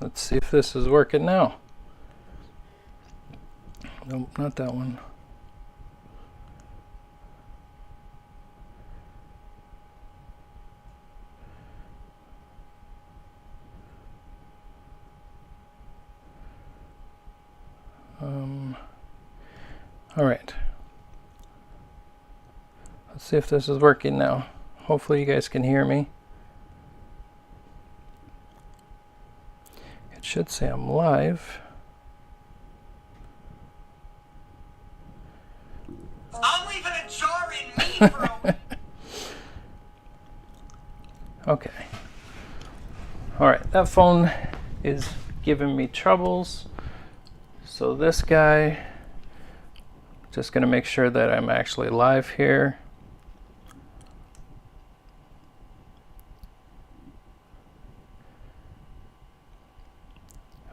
Let's see if this is working now. Nope, not that one. All right. Let's see if this is working now. Hopefully you guys can hear me. It should say I'm live. I'm leaving a jar in me for a week. Okay. All right, that phone is giving me troubles. So this guy, just gonna make sure that I'm actually live here.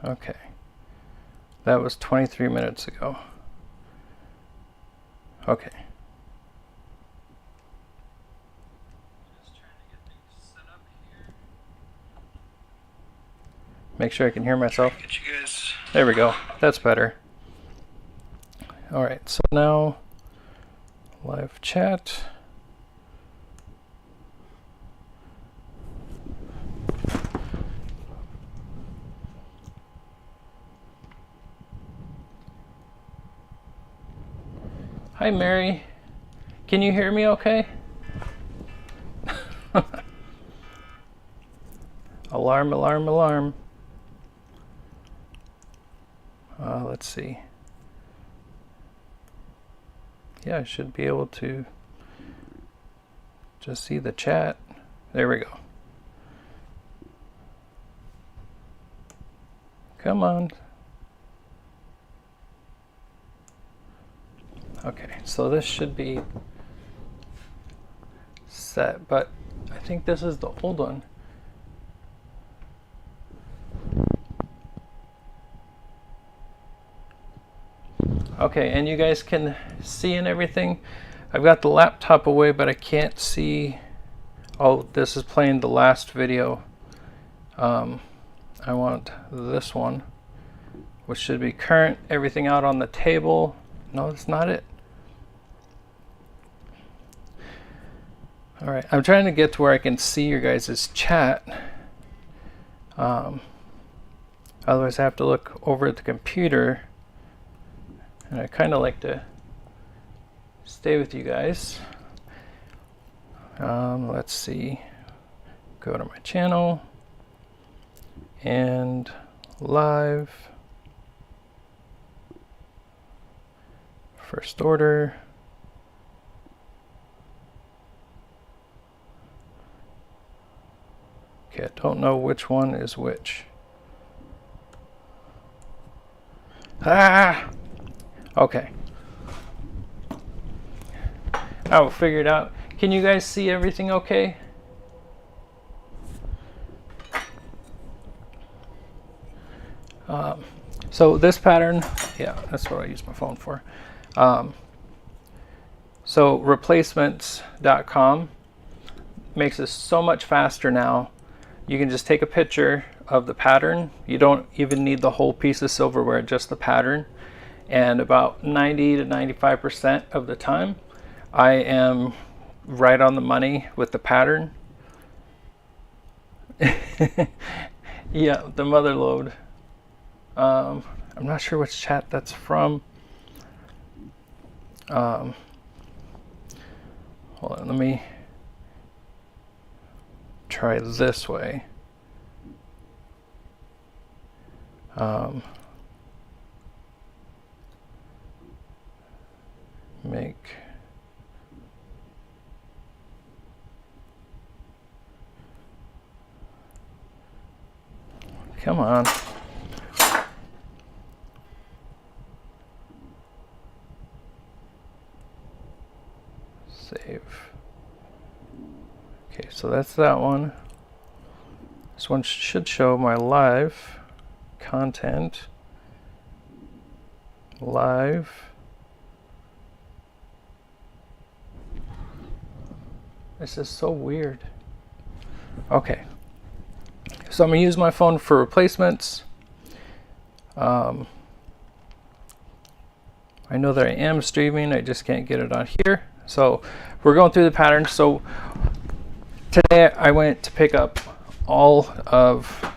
Okay, that was 23 minutes ago. Okay. Just trying to get things set up here. Make sure I can hear myself. Get you guys. There we go. That's better. All right, so now live chat. Hi, Mary. Can you hear me okay? Alarm, alarm, alarm. Let's see. Yeah, I should be able to just see the chat. There we go. Come on. Okay, so this should be set, but I think this is the old one. Okay, and you guys can see and everything. I've got the laptop away, but I can't see. Oh, this is playing the last video. I want this one, which should be current, everything out on the table. No, that's not it. All right, I'm trying to get to where I can see your guys' chat. Otherwise I have to look over at the computer. And I kind of like to stay with you guys. Let's see. Go to my channel and live. First order. Okay, I don't know which one is which. Ah! Okay. I will figure it out. Can you guys see everything okay? So this pattern, yeah, that's what I use my phone for. So replacements.com makes this so much faster now. You can just take a picture of the pattern. You don't even need the whole piece of silverware, just the pattern. And about 90 to 95% of the time, I am right on the money with the pattern. Yeah, the mother load. I'm not sure which chat that's from. Hold on, let me try this way. Make come on. Save. Okay, so that's that one. This one should show my live content. Live. This is so weird. Okay. So I'm gonna use my phone for replacements. I know that I am streaming, I just can't get it on here. So we're going through the pattern. So today I went to pick up all of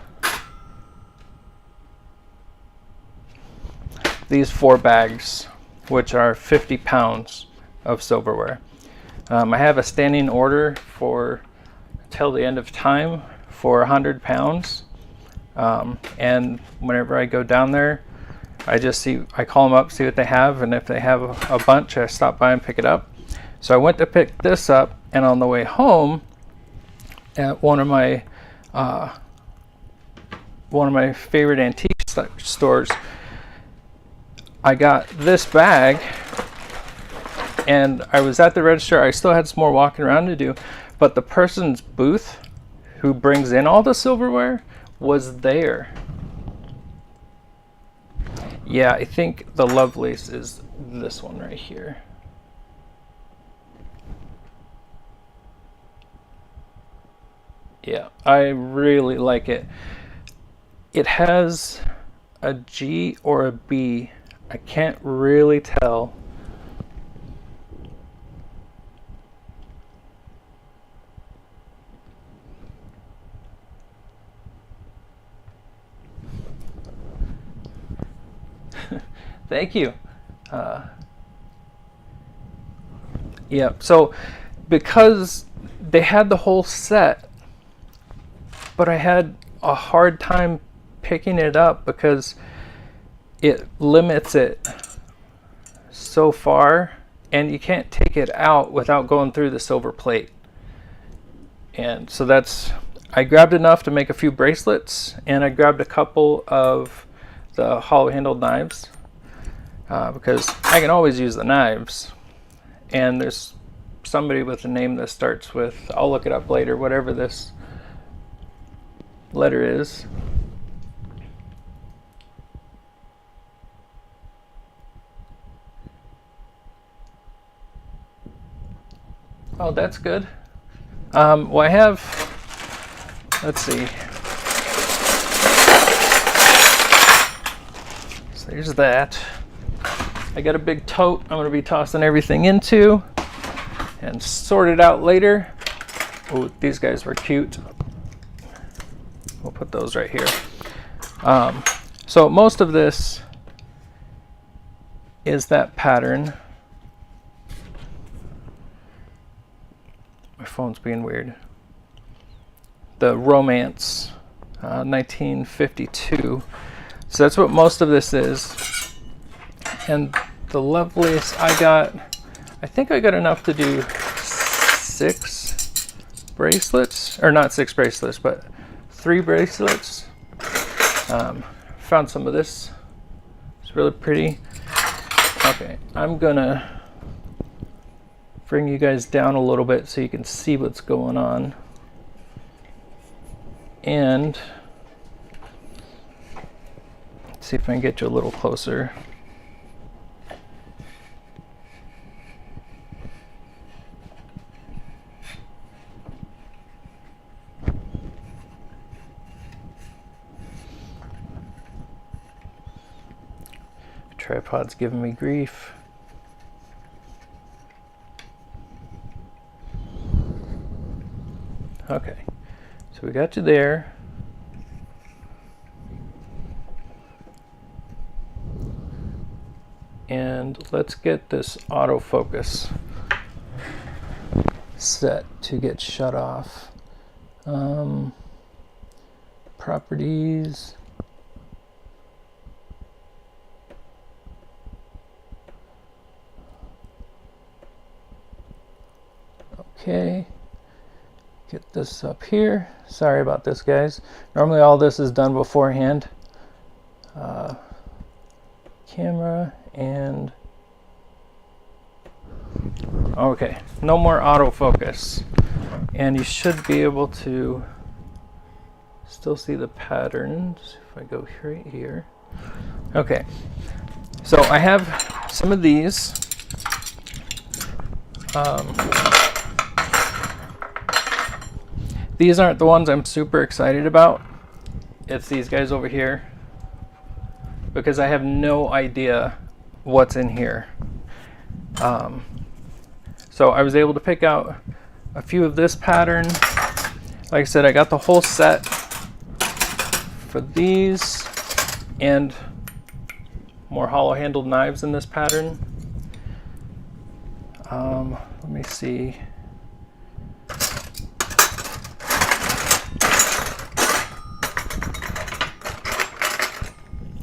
these 4 bags, which are 50 pounds of silverware. I have a standing order for till the end of time for 100 pounds. And whenever I go down there, I call them up, see what they have, and if they have a bunch, I stop by and pick it up. So I went to pick this up, and on the way home, at one of my favorite antique stores, I got this bag, and I was at the register. I still had some more walking around to do, but the person's booth who brings in all the silverware was there. Yeah, I think the loveliest is this one right here. Yeah, I really like it. It has a G or a B. I can't really tell. Thank you. Yeah, so because they had the whole set, but I had a hard time picking it up because it limits it so far, and you can't take it out without going through the silver plate. And so I grabbed enough to make a few bracelets, and I grabbed a couple of the hollow handled knives because I can always use the knives. And there's somebody with a name that starts with, I'll look it up later, whatever this letter is. Oh, that's good. Well, I have, let's see. So there's that. I got a big tote I'm going to be tossing everything into and sort it out later. Oh, these guys were cute. We'll put those right here. So most of this is that pattern. My phone's being weird. The Romance, 1952. So that's what most of this is. And the loveliest I think I got enough to do 6 bracelets, or not 6 bracelets, but 3 bracelets. Found some of this. It's really pretty. Okay, I'm gonna bring you guys down a little bit so you can see what's going on. And let's see if I can get you a little closer. Tripod's giving me grief. Okay, so we got you there. And let's get this autofocus set to get shut off. Properties. Okay, get this up here. Sorry about this, guys. Normally all this is done beforehand. Camera and okay, no more autofocus, and you should be able to still see the patterns if I go right here. Okay, so I have some of these. These aren't the ones I'm super excited about. it's these guys over here, because I have no idea what's in here. So I was able to pick out a few of this pattern. Like I said, I got the whole set for these and more hollow handled knives in this pattern. Let me see.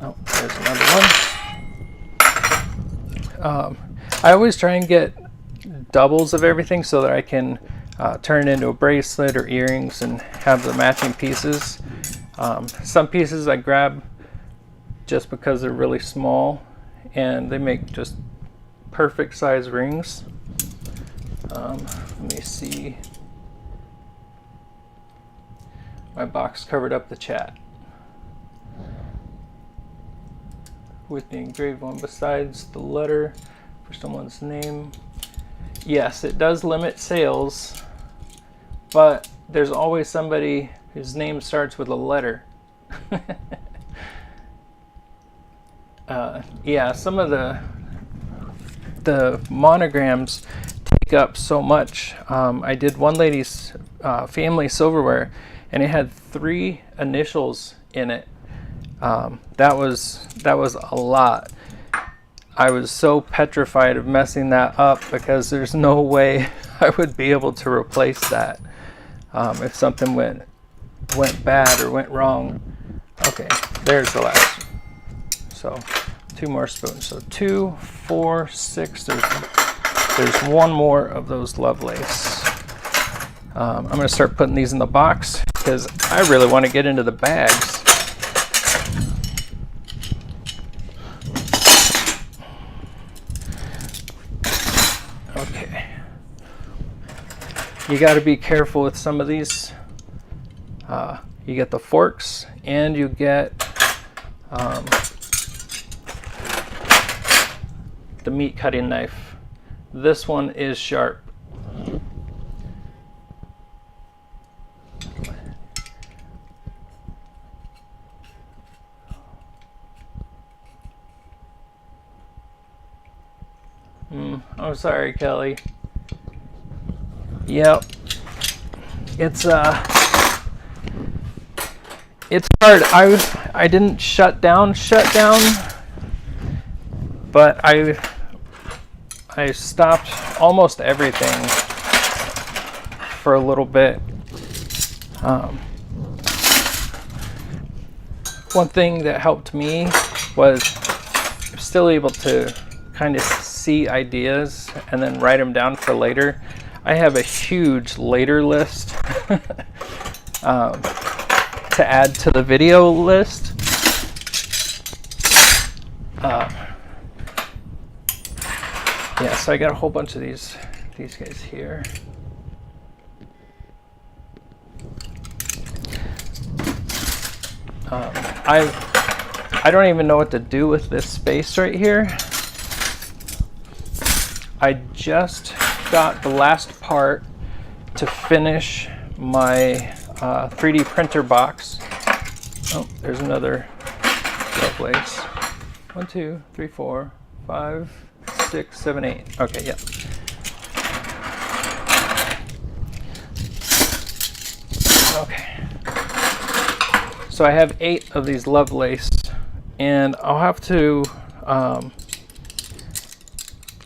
Oh, there's another one. I always try and get doubles of everything so that I can turn it into a bracelet or earrings and have the matching pieces. Some pieces I grab just because they're really small and they make just perfect size rings. Let me see. My box covered up the chat with the engraved one besides the letter for someone's name. Yes, it does limit sales, but there's always somebody whose name starts with a letter. Yeah, some of the monograms take up so much. I did one lady's family silverware, and it had 3 initials in it. That was a lot. I was so petrified of messing that up because there's no way I would be able to replace that if something went bad or went wrong. Okay, there's the last. So 2 more spoons. So 2, 4, 6. There's one more of those Lovelace. I'm going to start putting these in the box because I really want to get into the bags. Okay. You got to be careful with some of these. You get the forks and you get the meat cutting knife. This one is sharp. I'm sorry, Kelly. Yep. It's hard. I didn't shut down, but I stopped almost everything for a little bit. One thing that helped me was still able to kind of see ideas and then write them down for later. I have a huge later list to add to the video list. Yeah, so I got a whole bunch of these guys here. I don't even know what to do with this space right here. I just got the last part to finish my 3D printer box. Oh, there's another Lovelace. 1, 2, 3, 4, 5, 6, 7, 8. Okay, yeah. Okay. So I have 8 of these Lovelace, and I'll have to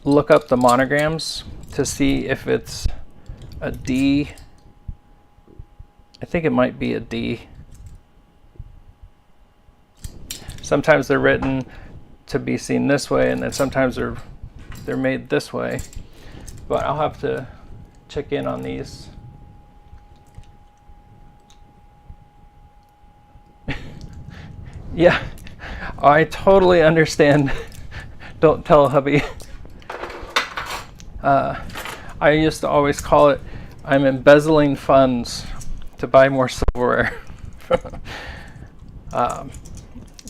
look up the monograms to see if it's a D. I think it might be a D. Sometimes they're written to be seen this way, and then sometimes they're made this way. But I'll have to check in on these. Yeah, I totally understand. Don't tell hubby. I used to always call it, I'm embezzling funds to buy more silverware.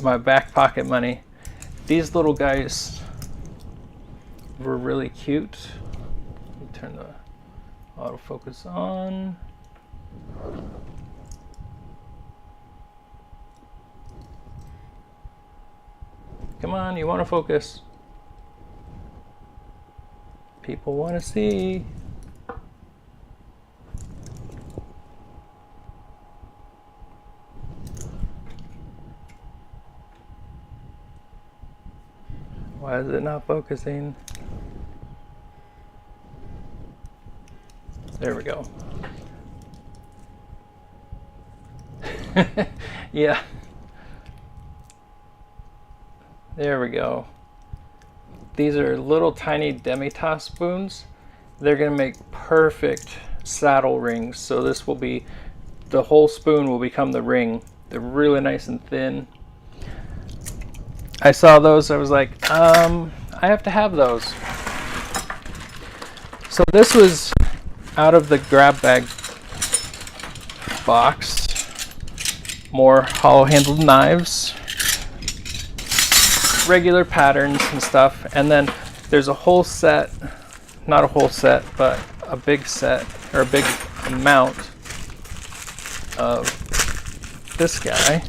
My back pocket money. These little guys were really cute. Let me turn the autofocus on. Come on, you want to focus. People want to see. Why is it not focusing? There we go. Yeah. There we go. These are little tiny demi-tasse spoons. They're going to make perfect saddle rings. So this will be, the whole spoon will become the ring. They're really nice and thin. I saw those, I was like, I have to have those. So this was out of the grab bag box. More hollow handled knives, regular patterns and stuff, and then there's a whole set, not a whole set, but a big set, or a big amount of this guy.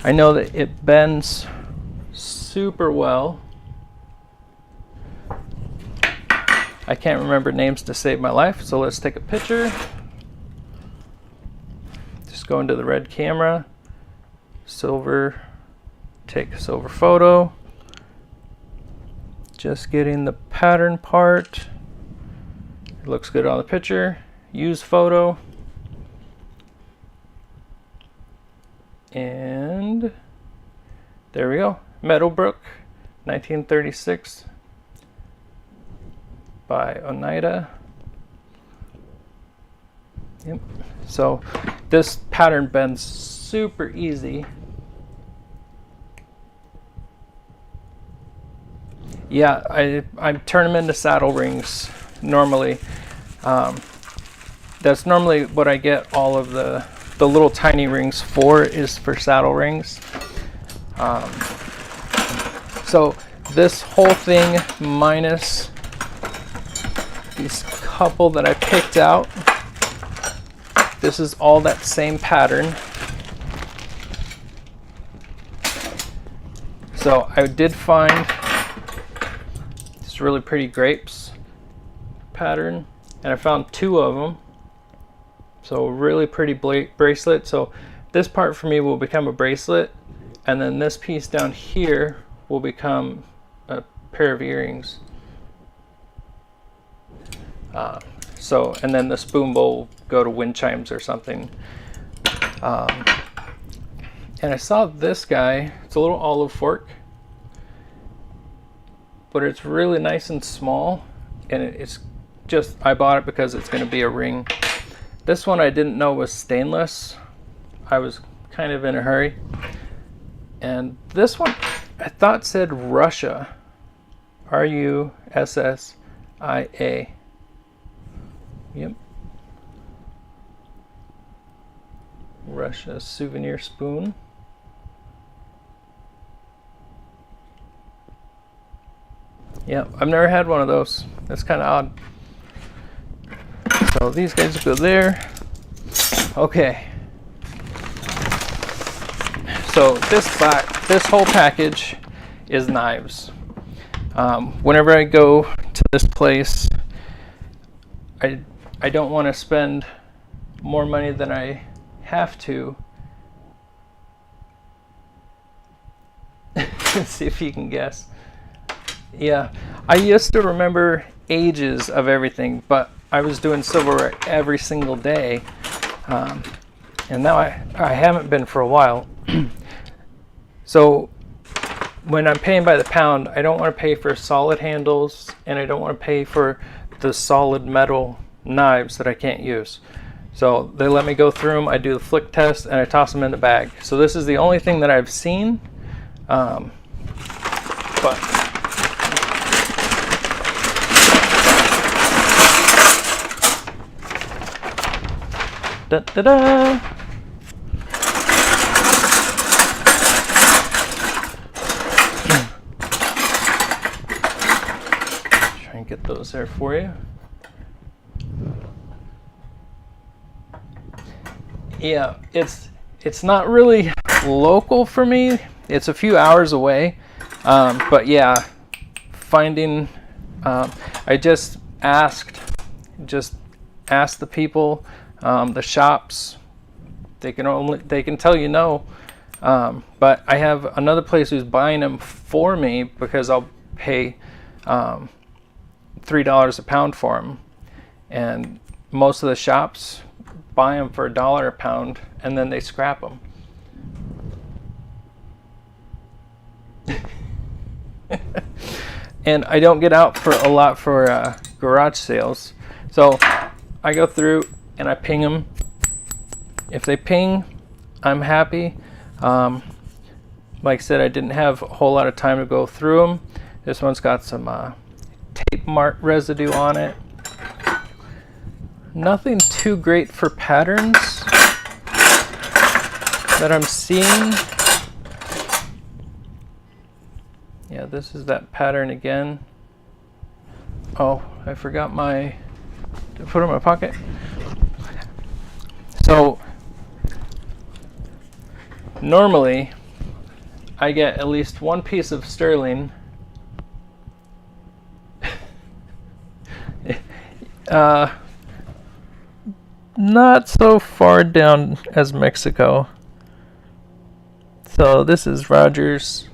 I know that it bends super well. I can't remember names to save my life, so let's take a picture. Just go into the red camera, silver, take a silver photo. Just getting the pattern part. It looks good on the picture. Use photo. And there we go. Meadowbrook, 1936 by Oneida. Yep. So this pattern bends super easy. Yeah, I turn them into saddle rings normally. That's normally what I get all of the little tiny rings for, is for saddle rings. So this whole thing minus these couple that I picked out, this is all that same pattern. So I did find this really pretty grapes pattern, and I found 2 of them. So really pretty bracelet. So this part for me will become a bracelet, and then this piece down here will become a pair of earrings. And then the spoon bowl will go to wind chimes or something. And I saw this guy, it's a little olive fork, but it's really nice and small, and it's just, I bought it because it's going to be a ring. This one I didn't know was stainless. I was kind of in a hurry. And this one I thought said Russia. R-U-S-S-I-A. Yep. Russia souvenir spoon. Yeah, I've never had one of those. That's kind of odd. So these guys go there. Okay. So this whole package is knives. Whenever I go to this place, I don't want to spend more money than I have to. Let's see if you can guess. Yeah, I used to remember ages of everything, but I was doing silverware every single day, and now I haven't been for a while. So when I'm paying by the pound, I don't want to pay for solid handles, and I don't want to pay for the solid metal knives that I can't use. So they let me go through them, I do the flick test, and I toss them in the bag. So this is the only thing that I've seen, but da-da-da. Try and get those there for you. Yeah, it's not really local for me. It's a few hours away, but yeah, finding. I just asked the people, the shops. They can tell you no, but I have another place who's buying them for me because I'll pay $3 a pound for them, and most of the shops buy them for $1 a pound, and then they scrap them. And I don't get out for a lot for garage sales, so I go through and I ping them. If they ping, I'm happy. Like I said, I didn't have a whole lot of time to go through them. This one's got some tape mark residue on it. Nothing too great for patterns that I'm seeing. Yeah, this is that pattern again. Oh, I forgot to put it in my pocket. So normally I get at least one piece of sterling. Not so far down as Mexico. So this is Rogers.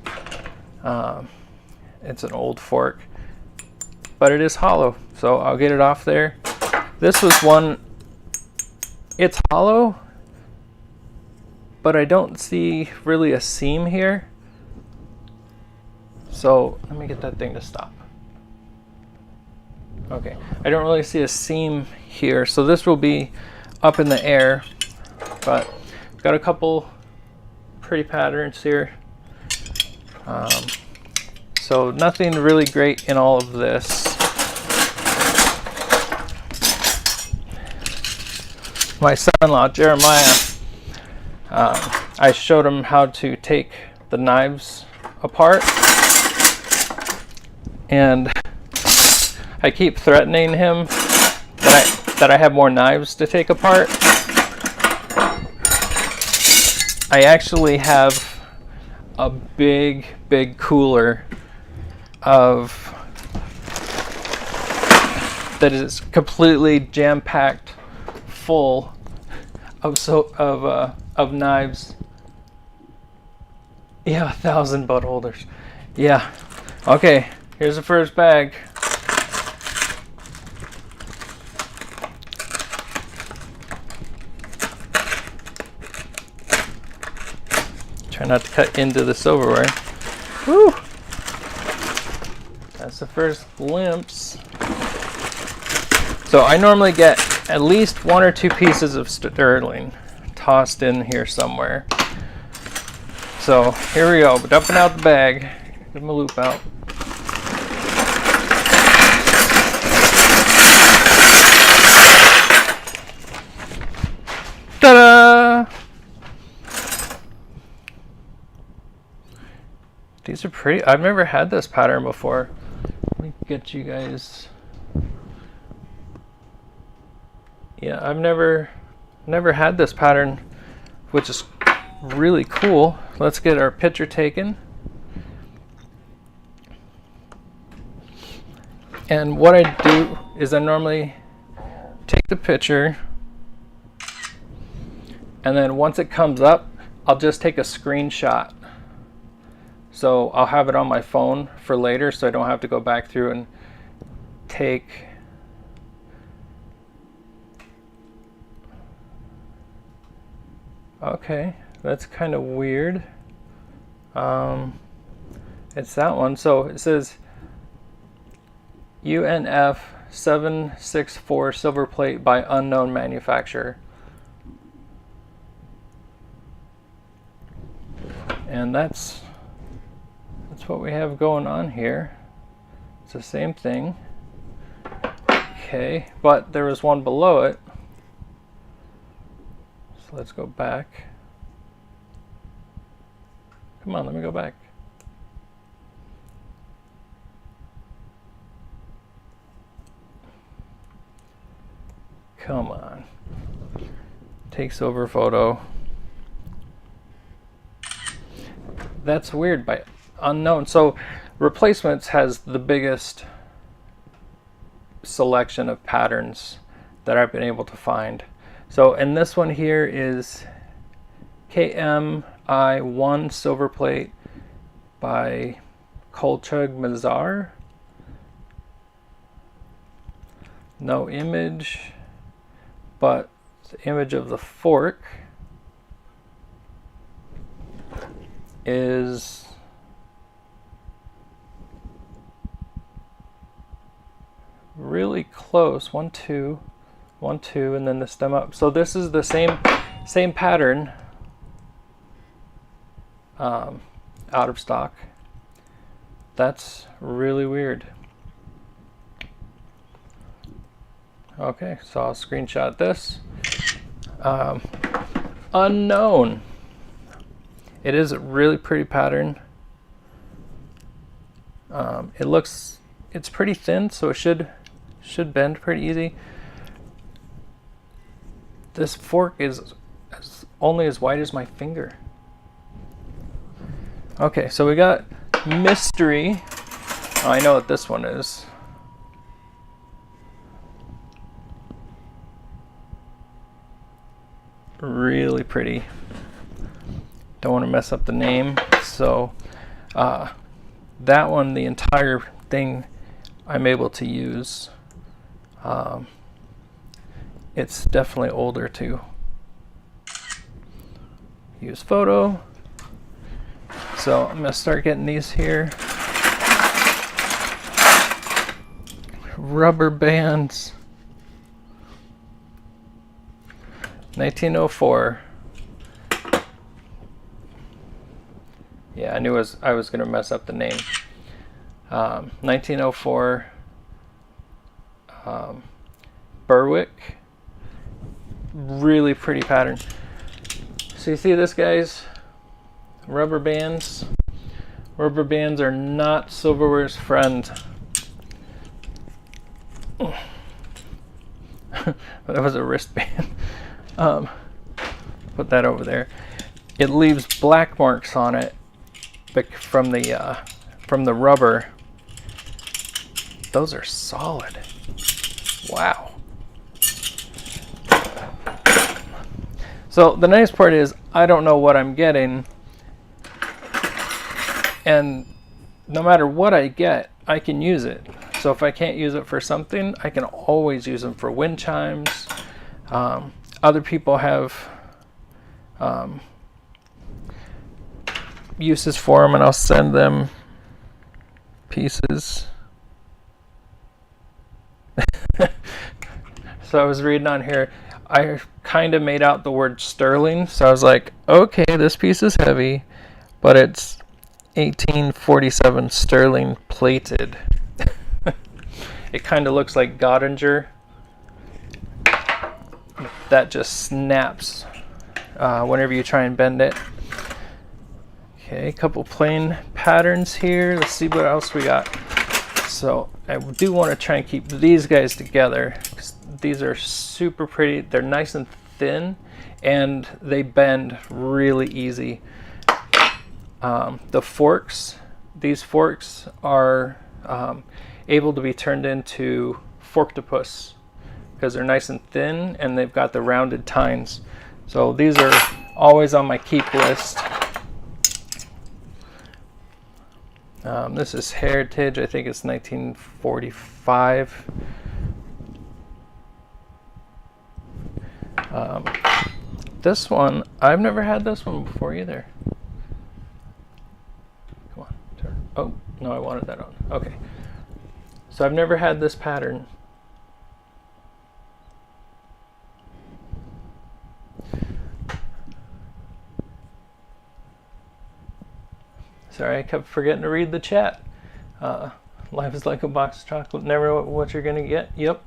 It's an old fork, but it is hollow, so I'll get it off there. This was one, it's hollow, but I don't see really a seam here. So let me get that thing to stop. Okay, I don't really see a seam here, so this will be up in the air, but got a couple pretty patterns here. So nothing really great in all of this. My son-in-law, Jeremiah, I showed him how to take the knives apart, and I keep threatening him that I have more knives to take apart. I actually have a big cooler that is completely jam-packed full of knives. Yeah, 1,000 butt holders. Yeah. Okay, here's the first bag. Try not to cut into the silverware. Woo! That's the first glimpse. So I normally get at least 1 or 2 pieces of sterling tossed in here somewhere. So here we go, dumping out the bag. Give them a loop out. Ta-da! These are pretty. I've never had this pattern before. Let me get you guys. Yeah, I've never had this pattern, which is really cool. Let's get our picture taken. And what I do is I normally take the picture, and then once it comes up, I'll just take a screenshot. So I'll have it on my phone for later, so I don't have to go back through and take. Okay, that's kind of weird. It's that one. So it says UNF 764 silver plate by unknown manufacturer. And that's what we have going on here. It's the same thing. Okay, but there was one below it. So let's go back. Come on, let me go back. Come on. Takes over photo. That's weird, by unknown. So Replacements has the biggest selection of patterns that I've been able to find. So, and this one here is KMI1 silver plate by Kolchug Mazar. No image, but the image of the fork is really close. 1 2 1 2, and then the stem up. So this is the same pattern, out of stock. That's really weird. Okay, so I'll screenshot this. Unknown. It is a really pretty pattern. It's pretty thin, so it should bend pretty easy. This fork is only as wide as my finger. Okay, so we got mystery. Oh, I know what this one is. Really pretty. Don't want to mess up the name. So that one, the entire thing I'm able to use. It's definitely older too. Use photo. So I'm gonna start getting these here. Rubber bands. 1904. Yeah, I knew I was gonna mess up the name. 1904 Berwick. Really pretty pattern. So you see this, guys? Rubber bands. Rubber bands are not silverware's friend. That was a wristband. Put that over there. It leaves black marks on it from the rubber. Those are solid. Wow. So the nice part is I don't know what I'm getting, and no matter what I get, I can use it. So if I can't use it for something, I can always use them for wind chimes. Other people have uses for them, and I'll send them pieces. So I was reading on here, I kind of made out the word sterling, so I was like, okay, this piece is heavy, but it's 1847 sterling plated. It kind of looks like Gottinger. That just snaps whenever you try and bend it. Okay, a couple plain patterns here. Let's see what else we got. So I do want to try and keep these guys together, 'cause these are super pretty. They're nice and thin, and they bend really easy. The forks, these forks are able to be turned into forktopus because they're nice and thin, and they've got the rounded tines. So these are always on my keep list. This is Heritage. I think it's 1945. This one, I've never had this one before either. Come on, turn. Oh, no, I wanted that on. Okay. So I've never had this pattern. Sorry, I kept forgetting to read the chat. Life is like a box of chocolate. Never know what you're gonna get. Yep.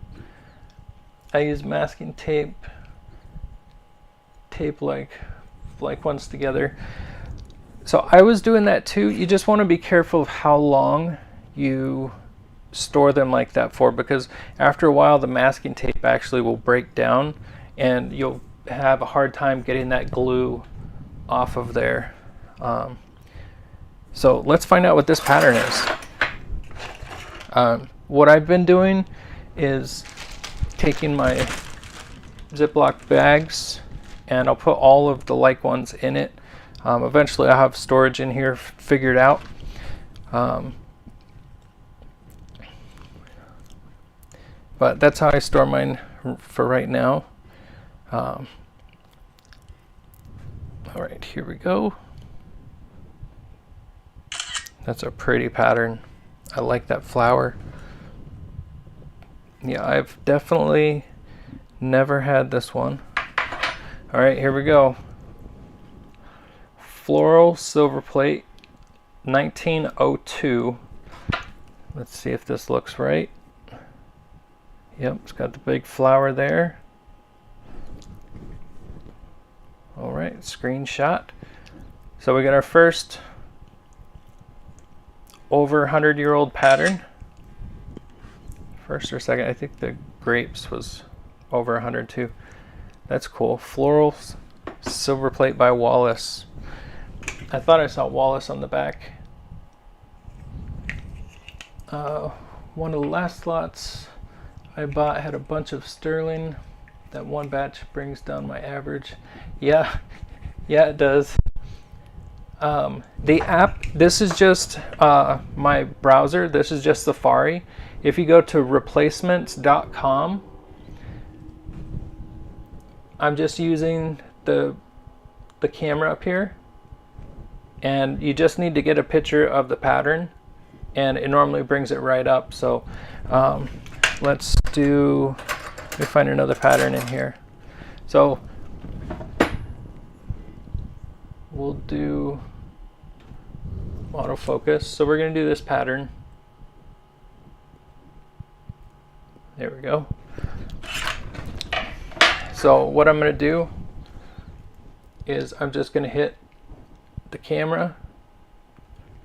I use masking tape. Tape like ones together. So I was doing that too. You just want to be careful of how long you store them like that for, because after a while the masking tape actually will break down and you'll have a hard time getting that glue off of there. So let's find out what this pattern is. What I've been doing is taking my Ziploc bags and I'll put all of the like ones in it. Eventually I'll have storage in here figured out. But that's how I store mine for right now. All right, here we go. That's a pretty pattern. I like that flower. Yeah, I've definitely never had this one. All right, here we go. Floral silver plate, 1902. Let's see if this looks right. Yep, it's got the big flower there. All right, screenshot. So we got our first over 100-year-old pattern. First or second, I think the grapes was over 100 too. That's cool. Floral silver plate by Wallace. I thought I saw Wallace on the back. One of the last lots I bought had a bunch of sterling. That one batch brings down my average. Yeah, it does. The app, this is just my browser. This is just Safari. If you go to replacements.com, I'm just using the camera up here, and you just need to get a picture of the pattern, and it normally brings it right up. So let me find another pattern in here. So we'll do autofocus. So we're going to do this pattern. There we go. So what I'm going to do is I'm just going to hit the camera.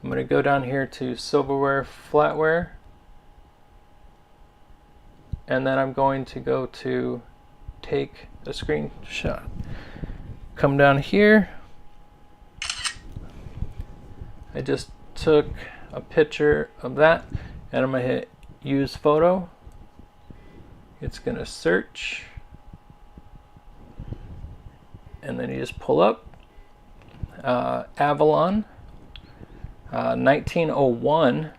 I'm going to go down here to Silverware, Flatware, and then I'm going to go to take a screenshot. Come down here. I just took a picture of that, and I'm going to hit use photo. It's going to search, and then you just pull up Avalon 1901,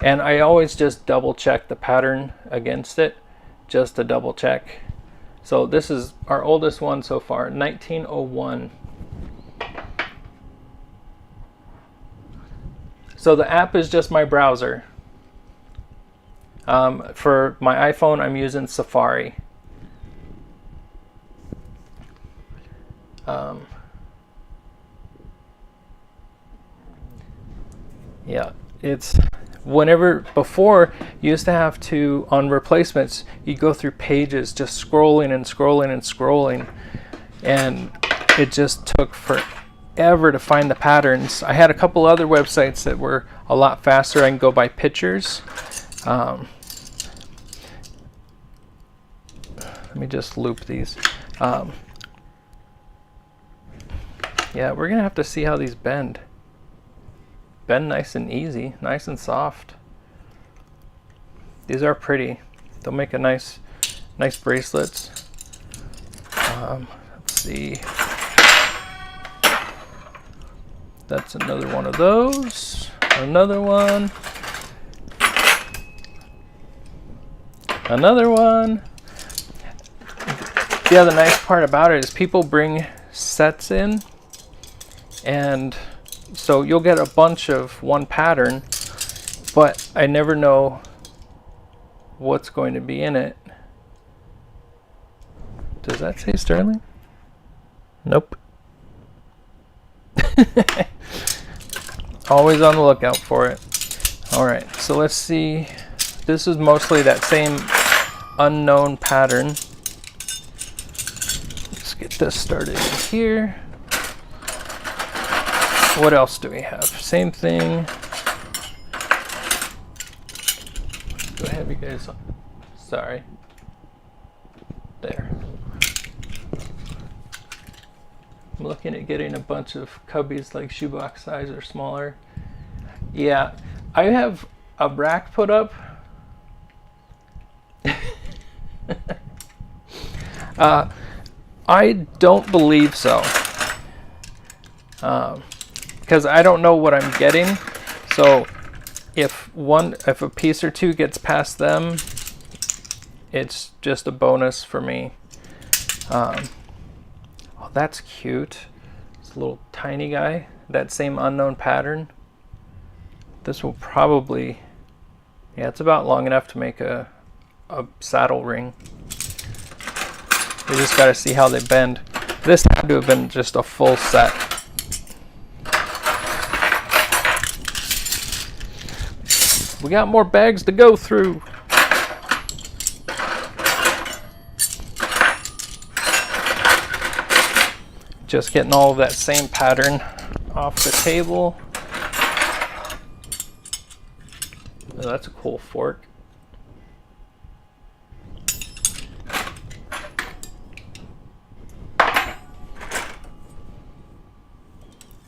and I always just double check the pattern against it just to double check. So this is our oldest one so far, 1901. So the app is just my browser. For my iPhone, I'm using Safari. Yeah, it's before you used to have to, on replacements, you go through pages just scrolling and scrolling and scrolling, and it just took forever to find the patterns. I had a couple other websites that were a lot faster. I can go by pictures. Let me just loop these. Yeah, we're gonna have to see how these bend. Bend nice and easy, nice and soft. These are pretty. They'll make a nice bracelets. Let's see. That's another one of those. Another one. Another one. Yeah, the nice part about it is people bring sets in, and so you'll get a bunch of one pattern, but I never know what's going to be in it. Does that say sterling? Nope. Always on the lookout for it. All right, so let's see. This is mostly that same unknown pattern. Let's get this started here. What else do we have? Same thing. Do I have you guys on? Sorry. There. I'm looking at getting a bunch of cubbies like shoebox size or smaller. Yeah, I have a rack put up. I don't believe so. Because I don't know what I'm getting. So if a piece or two gets past them, it's just a bonus for me. Oh, that's cute. It's a little tiny guy. That same unknown pattern. This will probably, yeah, it's about long enough to make a saddle ring. We just got to see how they bend. This had to have been just a full set. We got more bags to go through. Just getting all of that same pattern off the table. Oh, that's a cool fork.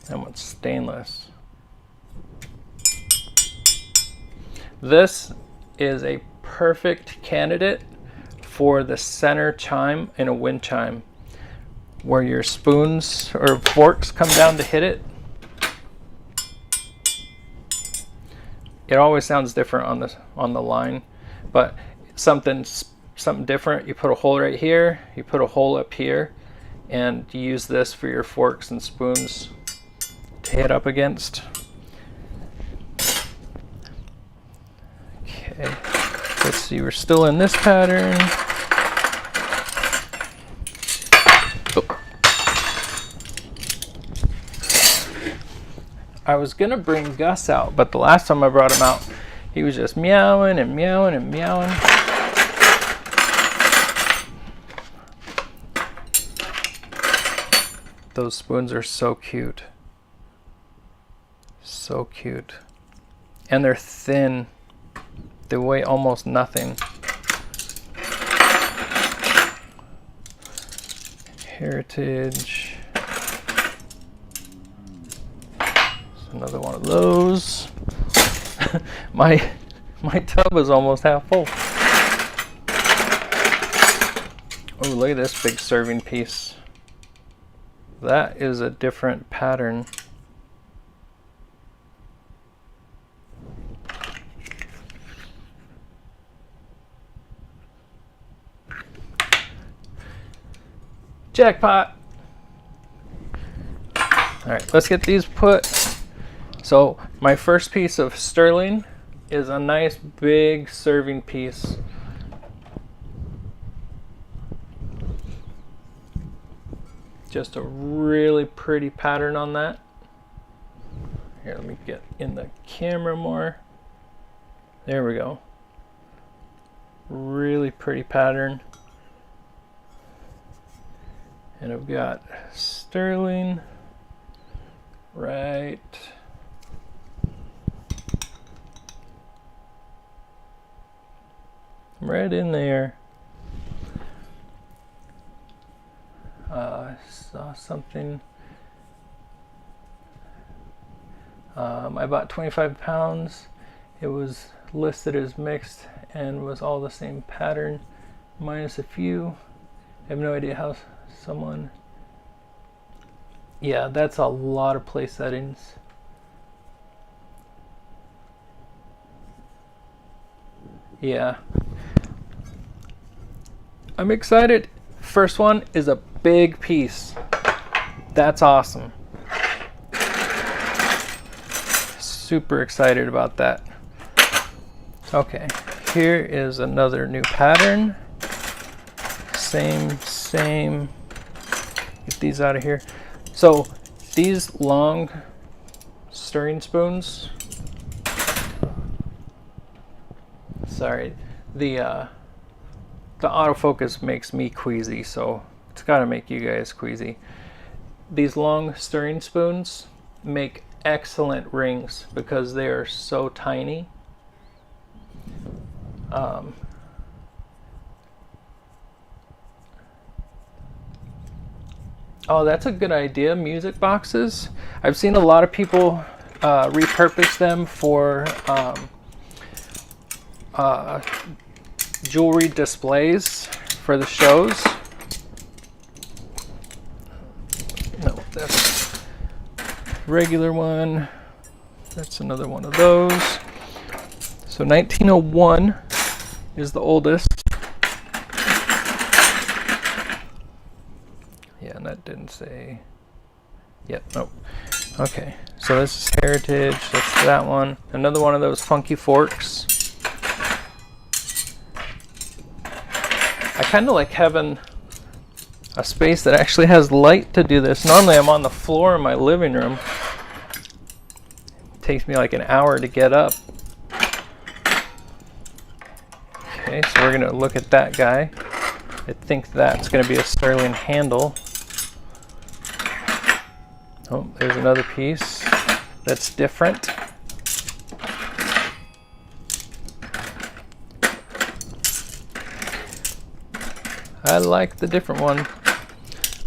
That one's stainless. This is a perfect candidate for the center chime in a wind chime, where your spoons or forks come down to hit it. It always sounds different on the line, but something different. You put a hole right here, you put a hole up here, and you use this for your forks and spoons to hit up against. Okay, let's see, we're still in this pattern. Oh. I was gonna bring Gus out, but the last time I brought him out, he was just meowing and meowing and meowing. Those spoons are so cute. So cute. And they're thin. They weigh almost nothing. Heritage. Another one of those. my tub is almost half full. Oh, look at this big serving piece. That is a different pattern. Jackpot. All right, let's get these put. So my first piece of sterling is a nice big serving piece. Just a really pretty pattern on that. Here, let me get in the camera more. There we go. Really pretty pattern. And I've got sterling right in there. Saw something. I bought 25 pounds. It was listed as mixed and was all the same pattern, minus a few. I have no idea how someone. Yeah, that's a lot of place settings. Yeah. I'm excited. First one is a big piece. That's awesome. Super excited about that. Okay, here is another new pattern. Same. Get these out of here. So these long stirring spoons. Sorry, the autofocus makes me queasy, so it's got to make you guys queasy. These long stirring spoons make excellent rings because they are so tiny. Oh, that's a good idea, music boxes. I've seen a lot of people repurpose them for jewelry displays for the shows. No, that's regular one. That's another one of those. So 1901 is the oldest. Yeah, and that didn't say. Yep, nope. Okay, so this is Heritage. That's that one. Another one of those funky forks. I kind of like having a space that actually has light to do this. Normally I'm on the floor in my living room. It takes me like an hour to get up. Okay, so we're gonna look at that guy. I think that's gonna be a sterling handle. Oh, there's another piece that's different. I like the different one.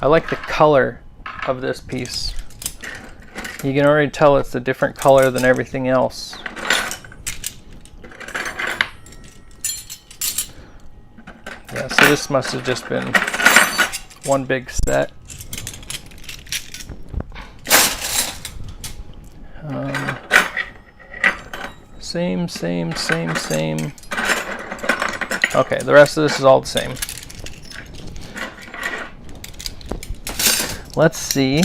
I like the color of this piece. You can already tell it's a different color than everything else. Yeah, so this must have just been one big set. Same. Okay, the rest of this is all the same. Let's see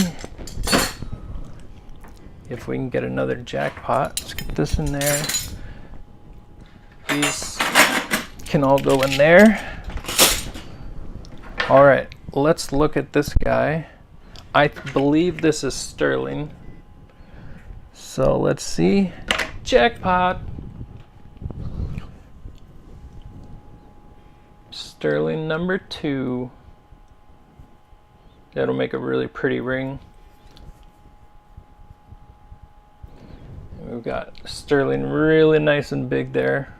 if we can get another jackpot. Let's get this in there. These can all go in there. All right, let's look at this guy. I believe this is sterling. So let's see. Jackpot. Sterling number 2. That'll make a really pretty ring. And we've got sterling really nice and big there.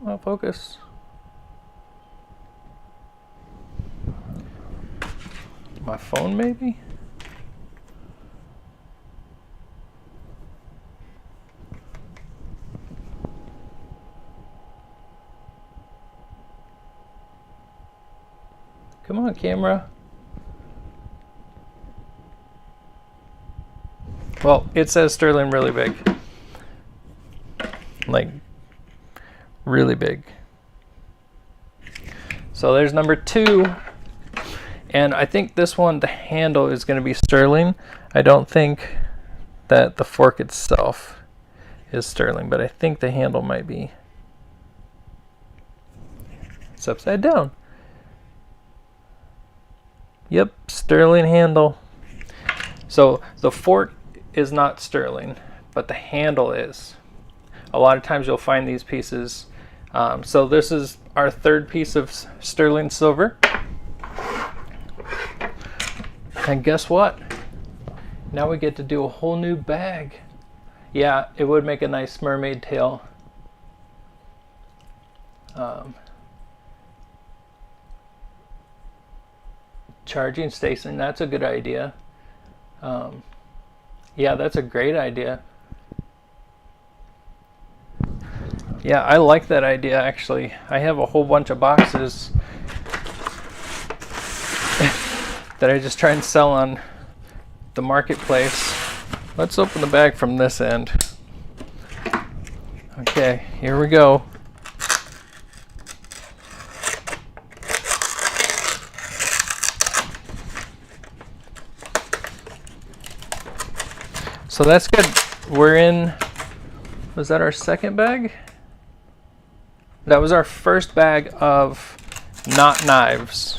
Oh, focus. My phone maybe? Come on, camera. Well, it says sterling really big. Like, really big. So there's number 2. And I think this one, the handle is going to be sterling. I don't think that the fork itself is sterling, but I think the handle might be. It's upside down. Yep, sterling handle. So the fork is not sterling, but the handle is. A lot of times you'll find these pieces. So this is our 3rd piece of sterling silver. And guess what? Now we get to do a whole new bag. Yeah, it would make a nice mermaid tail. Charging station, that's a good idea. Yeah, that's a great idea. Yeah, I like that idea actually. I have a whole bunch of boxes that I just try and sell on the marketplace. Let's open the bag from this end. Okay, here we go. So that's good. We're in, was that our 2nd bag? That was our 1st bag of not knives.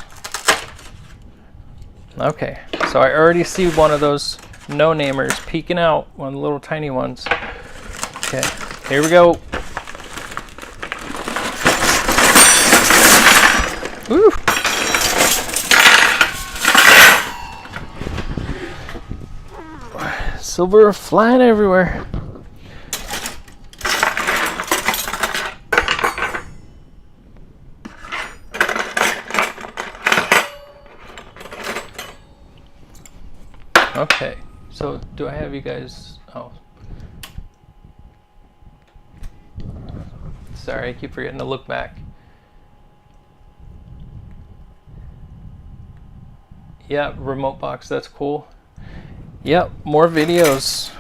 Okay, so I already see one of those no-namers peeking out, one of the little tiny ones. Okay, here we go. Woo! Silver flying everywhere. Okay, So do I have you guys? Oh, sorry, I keep forgetting to look back. Yeah, remote box, that's cool. Yep, more videos.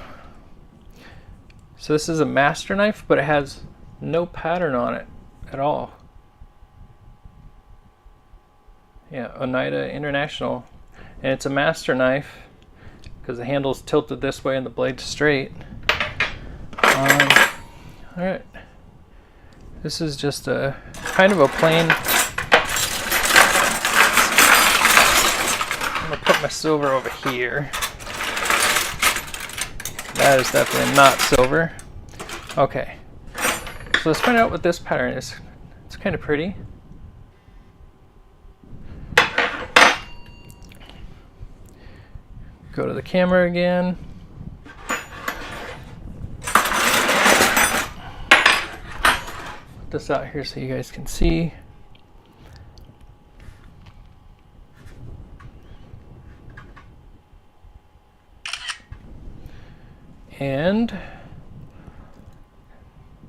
So this is a master knife, but it has no pattern on it at all. Yeah, Oneida International. And it's a master knife because the handle's tilted this way and the blade's straight. Alright. This is just a kind of a plain. I'm going to put my silver over here. That is definitely not silver. Okay. So let's find out what this pattern is. It's kind of pretty. Go to the camera again. Put this out here so you guys can see. And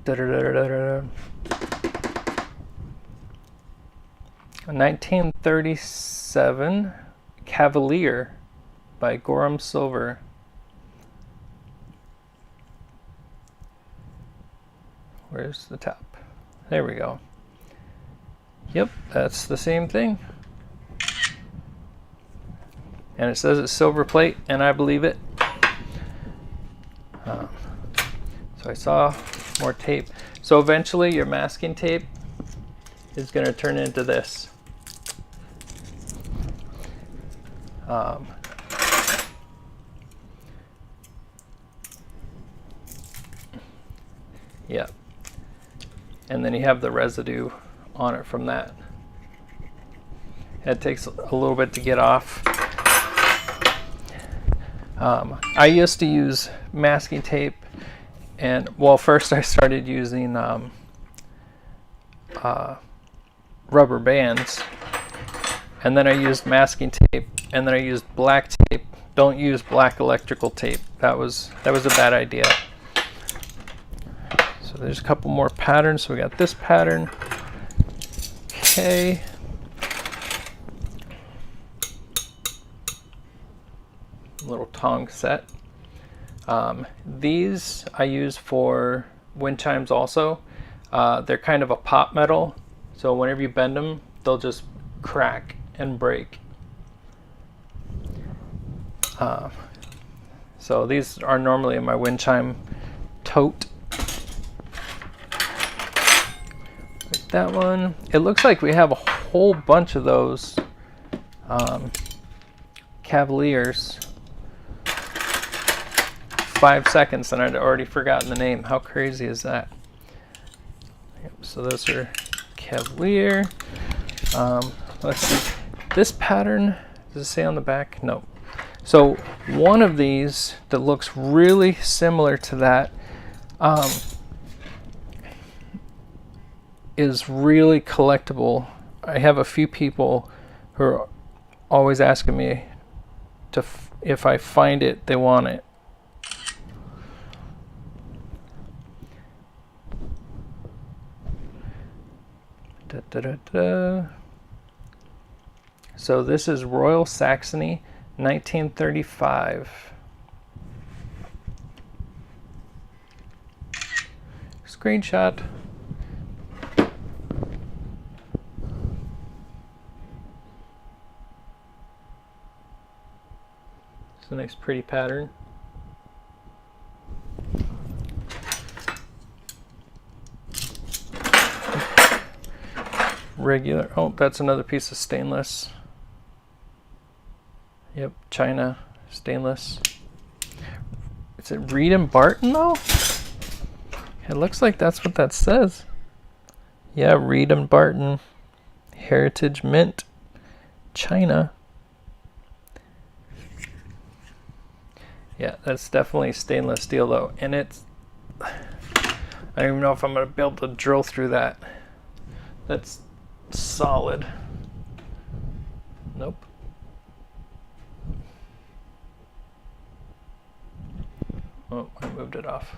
1937 Cavalier by Gorham Silver. Where's the top? There we go. Yep, that's the same thing. And it says it's silver plate, and I believe it. So I saw more tape. So eventually your masking tape is going to turn into this. Yeah. And then you have the residue on it from that. It takes a little bit to get off. I used to use masking tape, and well, first I started using rubber bands, and then I used masking tape, and then I used black tape. Don't use black electrical tape. That was a bad idea. So there's a couple more patterns. So we got this pattern. Okay. Little tong set. These I use for wind chimes also. They're kind of a pop metal, so whenever you bend them, they'll just crack and break. So these are normally in my wind chime tote. Like that one. It looks like we have a whole bunch of those Cavaliers. 5 seconds and I'd already forgotten the name. How crazy is that? Yep, so those are Cavalier. Let's see. This pattern, does it say on the back? No. So one of these that looks really similar to that is really collectible. I have a few people who are always asking me to if I find it, they want it. Da, da, da, da. So this is Royal Saxony, 1935. Screenshot. It's a nice pretty pattern. Regular, oh, that's another piece of stainless. Yep, China stainless. Is it Reed and Barton though? It looks like that's what that says. Yeah, Reed and Barton, Heritage Mint, China. Yeah, that's definitely stainless steel though, and it's, I don't even know if I'm gonna be able to drill through that. That's solid. Nope. Oh, I moved it off.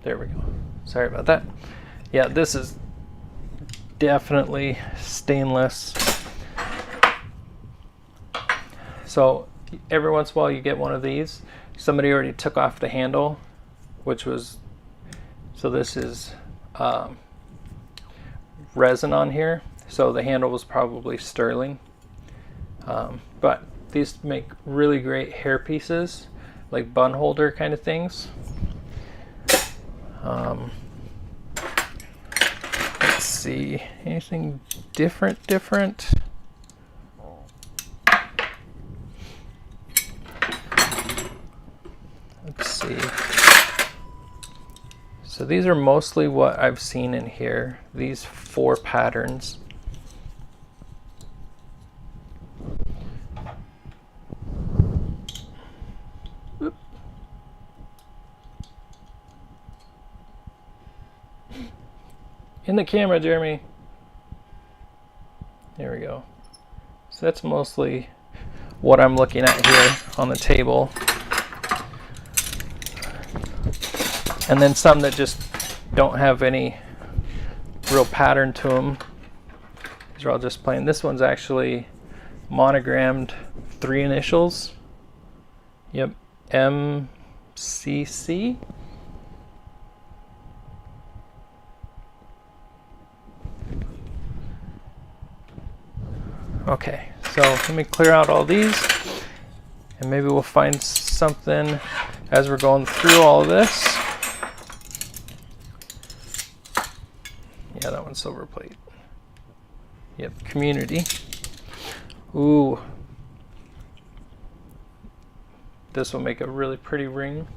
There we go. Sorry about that. Yeah, this is definitely stainless. So every once in a while you get one of these. Somebody already took off the handle, which was, so this is resin on here. So the handle was probably sterling. But these make really great hair pieces, like bun holder kind of things. Let's see, anything different? Let's see. So these are mostly what I've seen in here, these 4 patterns. Oop. In the camera, Jeremy. There we go. So that's mostly what I'm looking at here on the table. And then some that just don't have any real pattern to them. These are all just plain. This one's actually monogrammed 3 initials. Yep, MCC. Okay, so let me clear out all these, and maybe we'll find something as we're going through all of this. Yeah, that one's silver plate. Yep, community. Ooh. This will make a really pretty ring.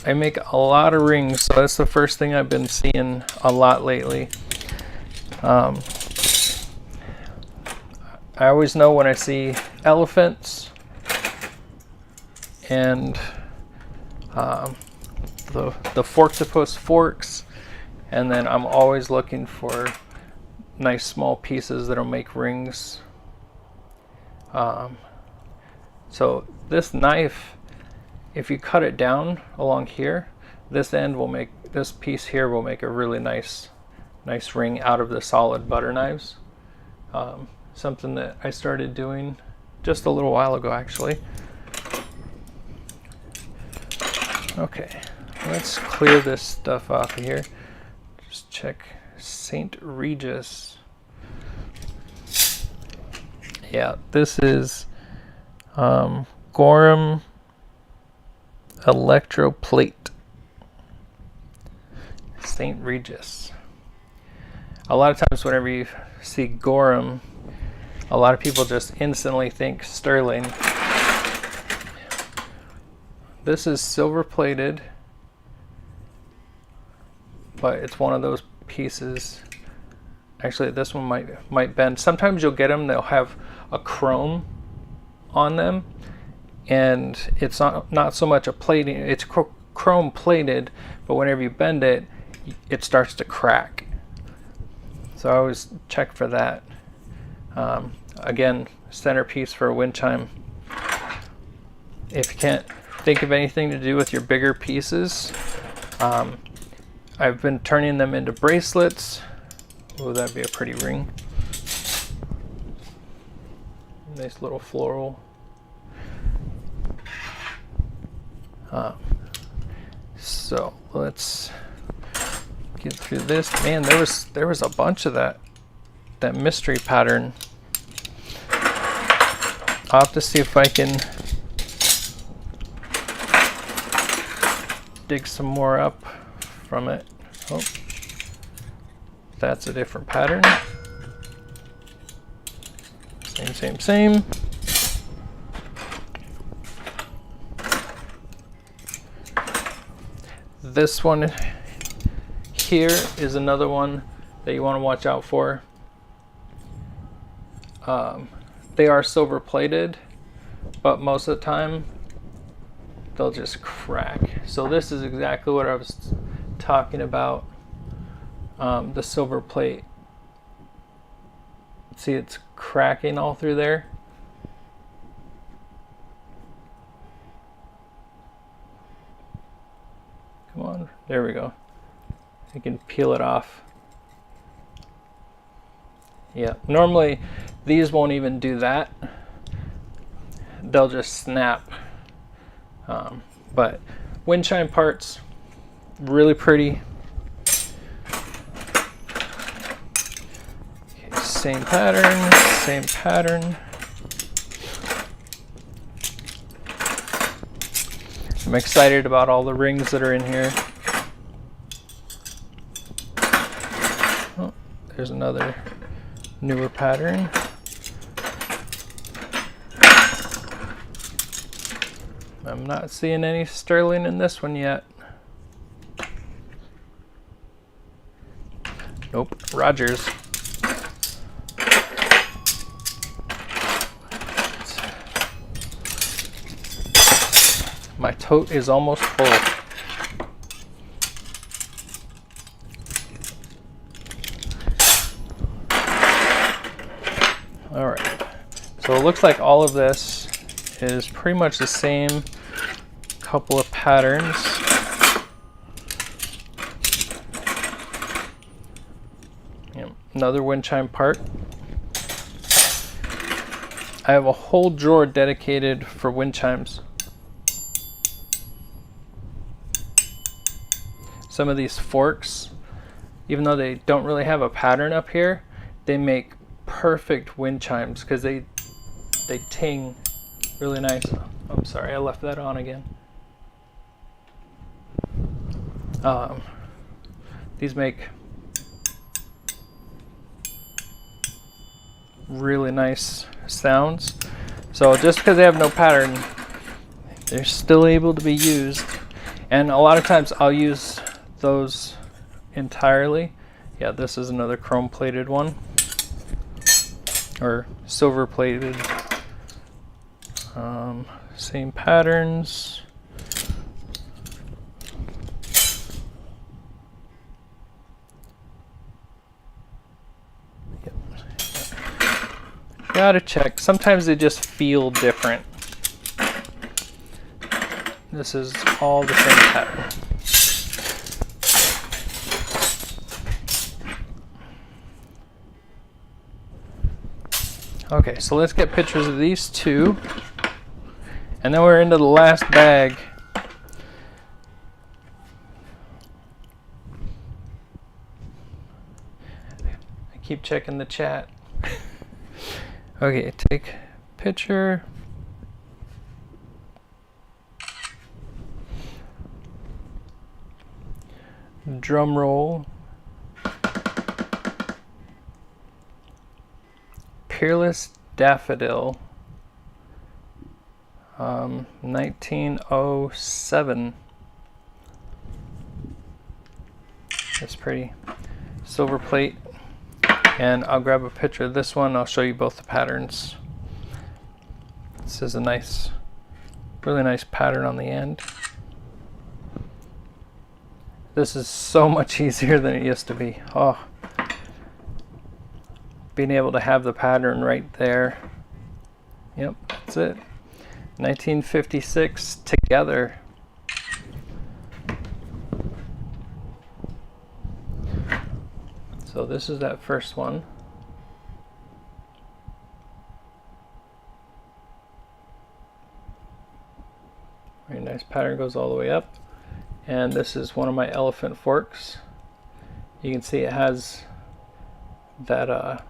I make a lot of rings, so that's the first thing I've been seeing a lot lately. I always know when I see elephants and the forktopus forks, and then I'm always looking for nice small pieces that'll make rings. So this knife, if you cut it down along here, this piece here will make a really nice ring out of the solid butter knives. Something that I started doing just a little while ago, actually. Okay, let's clear this stuff off of here. Just check St. Regis. Yeah, this is Gorham electroplate. St. Regis. A lot of times whenever you see Gorham, a lot of people just instantly think sterling. This is silver plated, but it's one of those pieces. Actually, this one might bend. Sometimes you'll get them, they'll have a chrome on them, and it's not so much a plating, it's chrome plated, but whenever you bend it, it starts to crack. So I always check for that. Again, centerpiece for a wind chime. If you can't think of anything to do with your bigger pieces, I've been turning them into bracelets. Oh, that'd be a pretty ring. Nice little floral. So let's get through this. Man, there was a bunch of that mystery pattern. I'll have to see if I can dig some more up from it. Oh, that's a different pattern. Same. This one here is another one that you want to watch out for. They are silver plated, but most of the time they'll just crack. So this is exactly what I was talking about. The silver plate See, it's cracking all through there. Come on, there we go. You can peel it off. Yeah, normally these won't even do that. They'll just snap. But wind chime parts, really pretty. Okay, same pattern, same pattern. I'm excited about all the rings that are in here. Oh, there's another newer pattern. I'm not seeing any sterling in this one yet. Nope, Rogers. My tote is almost full. All right, so it looks like all of this is pretty much the same couple of patterns. Yep, another wind chime part. I have a whole drawer dedicated for wind chimes. Some of these forks, even though they don't really have a pattern up here, they make perfect wind chimes because they ting really nice. I'm sorry, I left that on again. These make really nice sounds. So just because they have no pattern, they're still able to be used. And a lot of times I'll use those entirely. Yeah, this is another chrome plated one, or silver plated. Same patterns. Yep. Gotta check. Sometimes they just feel different. This is all the same pattern. Okay, so let's get pictures of these two. And then we're into the last bag. I keep checking the chat. Okay, take picture. Drum roll. Peerless Daffodil. 1907. That's pretty. Silver plate. And I'll grab a picture of this one. I'll show you both the patterns. This is a nice, really nice pattern on the end. This is so much easier than it used to be. Oh, being able to have the pattern right there. Yep, that's it. 1956 together. So this is that first one. Very nice pattern, goes all the way up. And this is one of my elephant forks. You can see it has that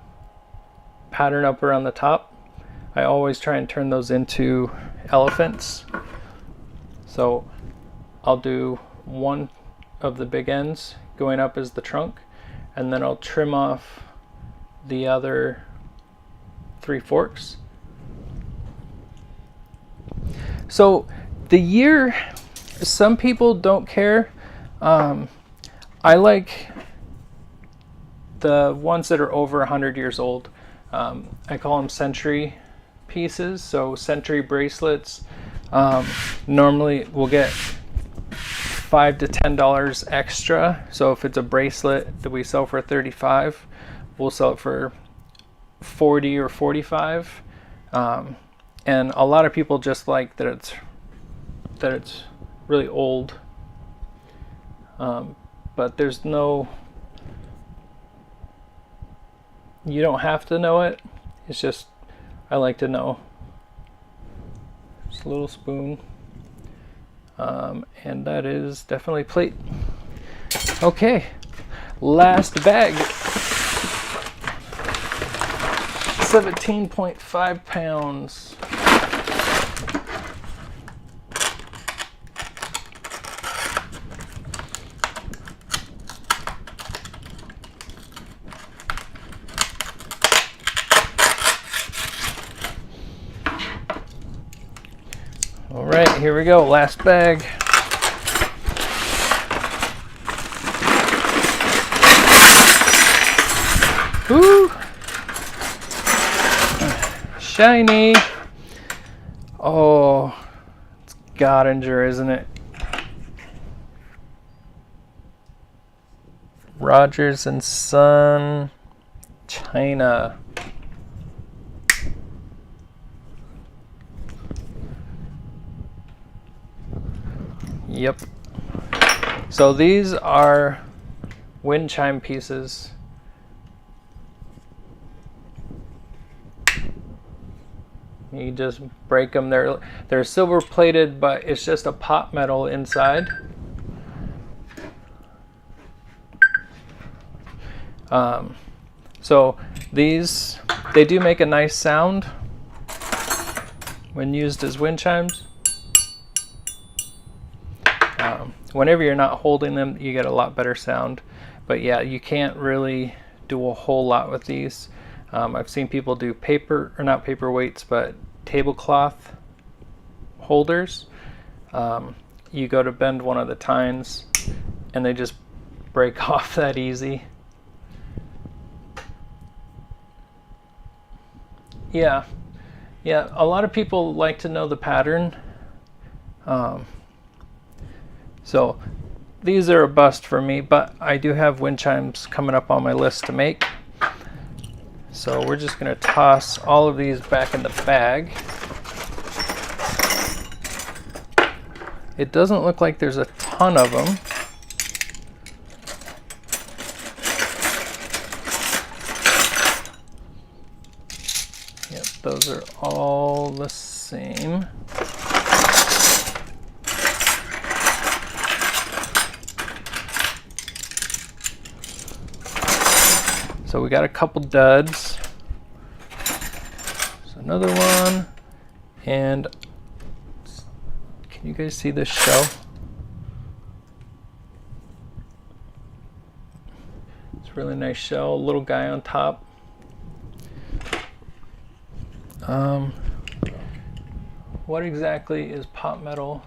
pattern up around the top. I always try and turn those into elephants. So I'll do one of the big ends going up as the trunk, and then I'll trim off the other 3 forks. So the year, some people don't care. I like the ones that are over 100 years old. I call them century pieces. So century bracelets, normally we'll get $5 to $10 extra. So if it's a bracelet that we sell for $35, we'll sell it for 40 or 45, and a lot of people just like that it's really old, but there's no, you don't have to know it. It's just I like to know. Just a little spoon, and that is definitely plate. Okay, last bag. 17.5 pounds. All right, here we go, last bag. Woo! Shiny. Oh, it's Gottinger, isn't it? Rogers and Son, China. Yep. So these are wind chime pieces. You just break them. They're silver plated, but it's just a pot metal inside. So these, they do make a nice sound when used as wind chimes. Whenever you're not holding them, you get a lot better sound. But yeah, you can't really do a whole lot with these. I've seen people do paper, or not paperweights, but tablecloth holders. You go to bend one of the tines and they just break off that easy. Yeah, a lot of people like to know the pattern. So these are a bust for me, but I do have wind chimes coming up on my list to make. So we're just going to toss all of these back in the bag. It doesn't look like there's a ton of them. Yep, those are all the same. So we got a couple duds. So another one, and can you guys see this shell? It's a really nice shell, little guy on top. What exactly is pot metal?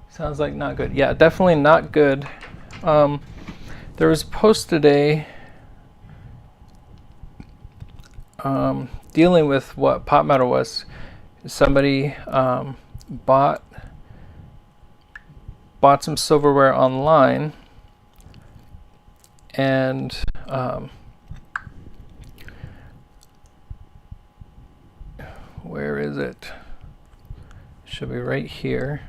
Sounds like not good. Yeah, definitely not good. There was a post today dealing with what pot metal was. Somebody bought some silverware online, and where is it? Should be right here.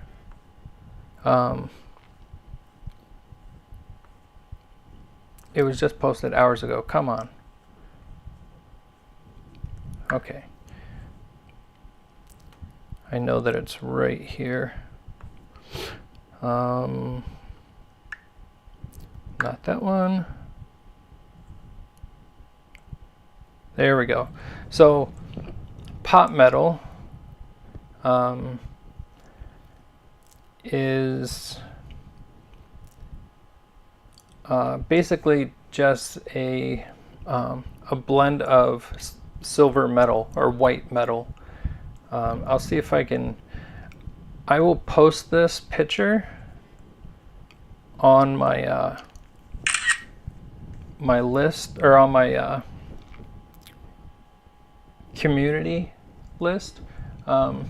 It was just posted hours ago. Come on. Okay. I know that it's right here. Not that one. There we go. So pot metal is basically just a blend of silver metal or white metal. I'll see if I can. I will post this picture on my my list, or on my community list. How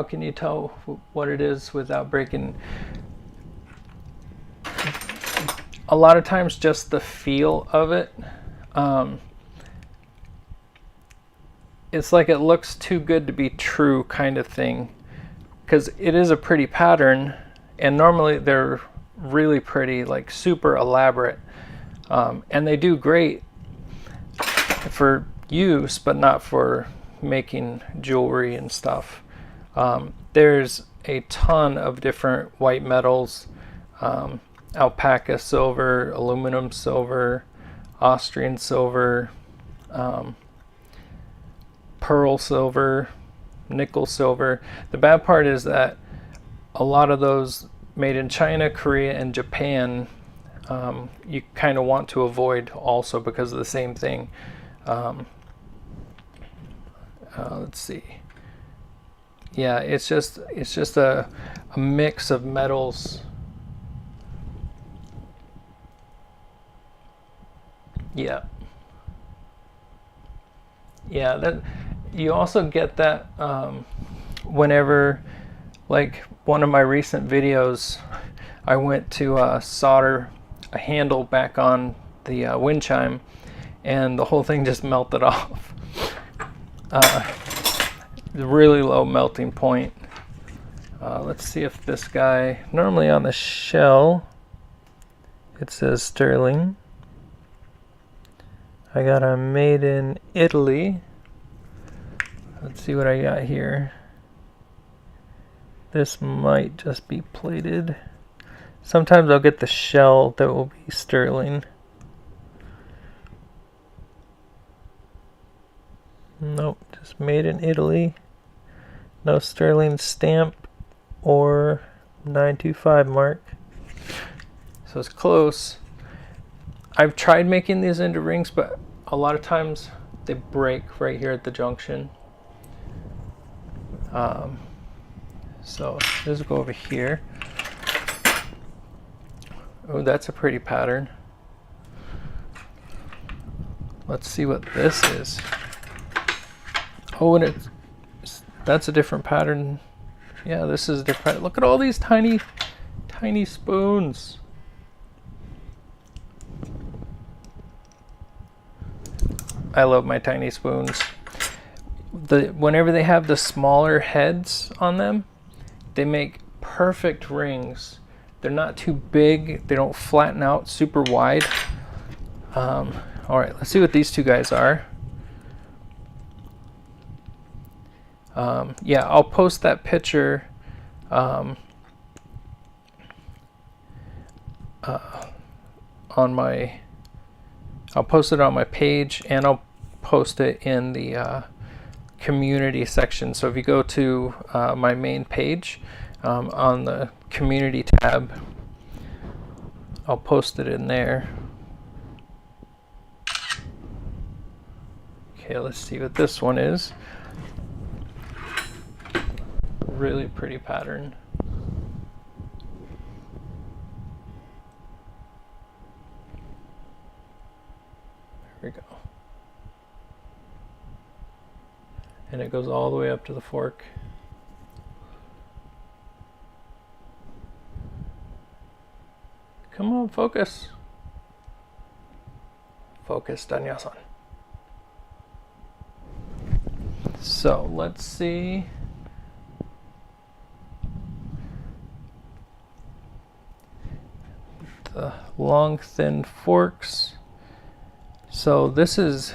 can you tell what it is without breaking? A lot of times just the feel of it. it's like it looks too good to be true kind of thing, because it is a pretty pattern, and normally they're really pretty, like super elaborate, and they do great for use, but not for making jewelry and stuff. There's a ton of different white metals, alpaca silver, aluminum silver, Austrian silver, pearl silver, nickel silver. The bad part is that a lot of those made in China, Korea, and Japan, you kind of want to avoid also because of the same thing. Let's see. Yeah, it's just a mix of metals. Yeah. Yeah, that you also get that whenever, like one of my recent videos, I went to solder a handle back on the wind chime, and the whole thing just melted off. Really low melting point. Let's see if this guy, normally on the shell it says sterling. I got a made in Italy. Let's see what I got here. This might just be plated. Sometimes I'll get the shell that will be sterling. Nope, just made in Italy. No sterling stamp or 925 mark. So it's close. I've tried making these into rings, but a lot of times they break right here at the junction. So let's go over here. Oh, that's a pretty pattern. Let's see what this is. Oh, and that's a different pattern. Yeah, this is different. Look at all these tiny, tiny spoons. I love my tiny spoons. Whenever they have the smaller heads on them, they make perfect rings. They're not too big. They don't flatten out super wide. All right, let's see what these two guys are. Yeah, I'll post that picture on my, I'll post it on my page, and I'll post it in the community section. So if you go to my main page on the community tab, I'll post it in there. Okay, let's see what this one is. Really pretty pattern. There we go. And it goes all the way up to the fork. Come on, focus. Focus, Danya-san. So let's see. The long, thin forks. So this is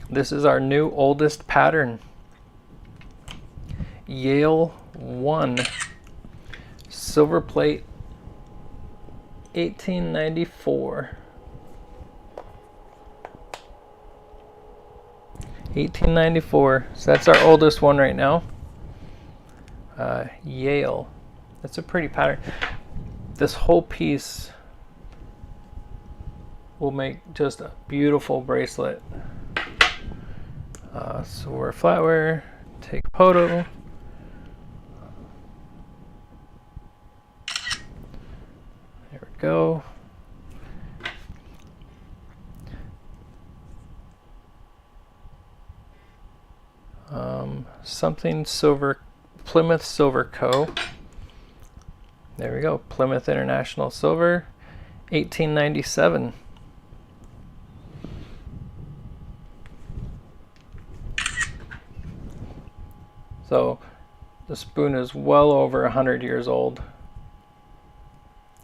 our new oldest pattern. Yale 1 silver plate, 1894. 1894. So that's our oldest one right now. Yale. That's a pretty pattern. This whole piece will make just a beautiful bracelet. So we're Flatware, take photo. There we go. Something silver, Plymouth Silver Co. There we go, Plymouth International Silver, 1897. So the spoon is well over 100 years old.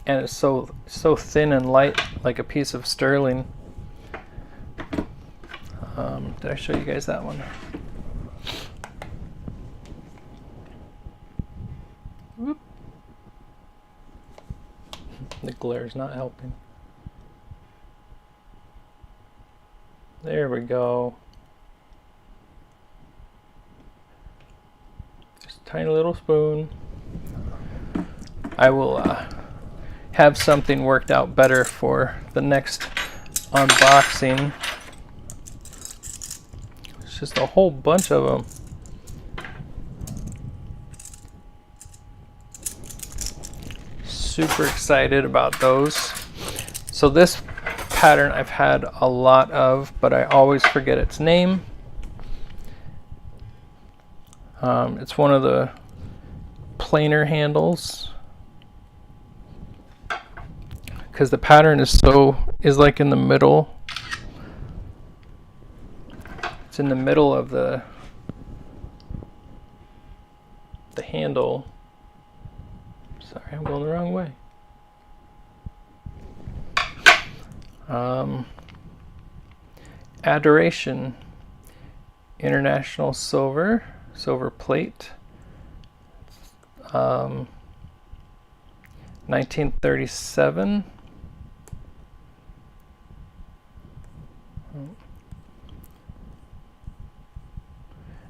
And it's so thin and light, like a piece of sterling. Did I show you guys that one? Whoop. The glare's not helping. There we go. Just a tiny little spoon. I will have something worked out better for the next unboxing. It's just a whole bunch of them. Super excited about those. So this pattern I've had a lot of, but I always forget its name. It's one of the planer handles, because the pattern is like in the middle. It's in the middle of the handle. Sorry, I'm going the wrong way. Adoration International silver plate, 1937.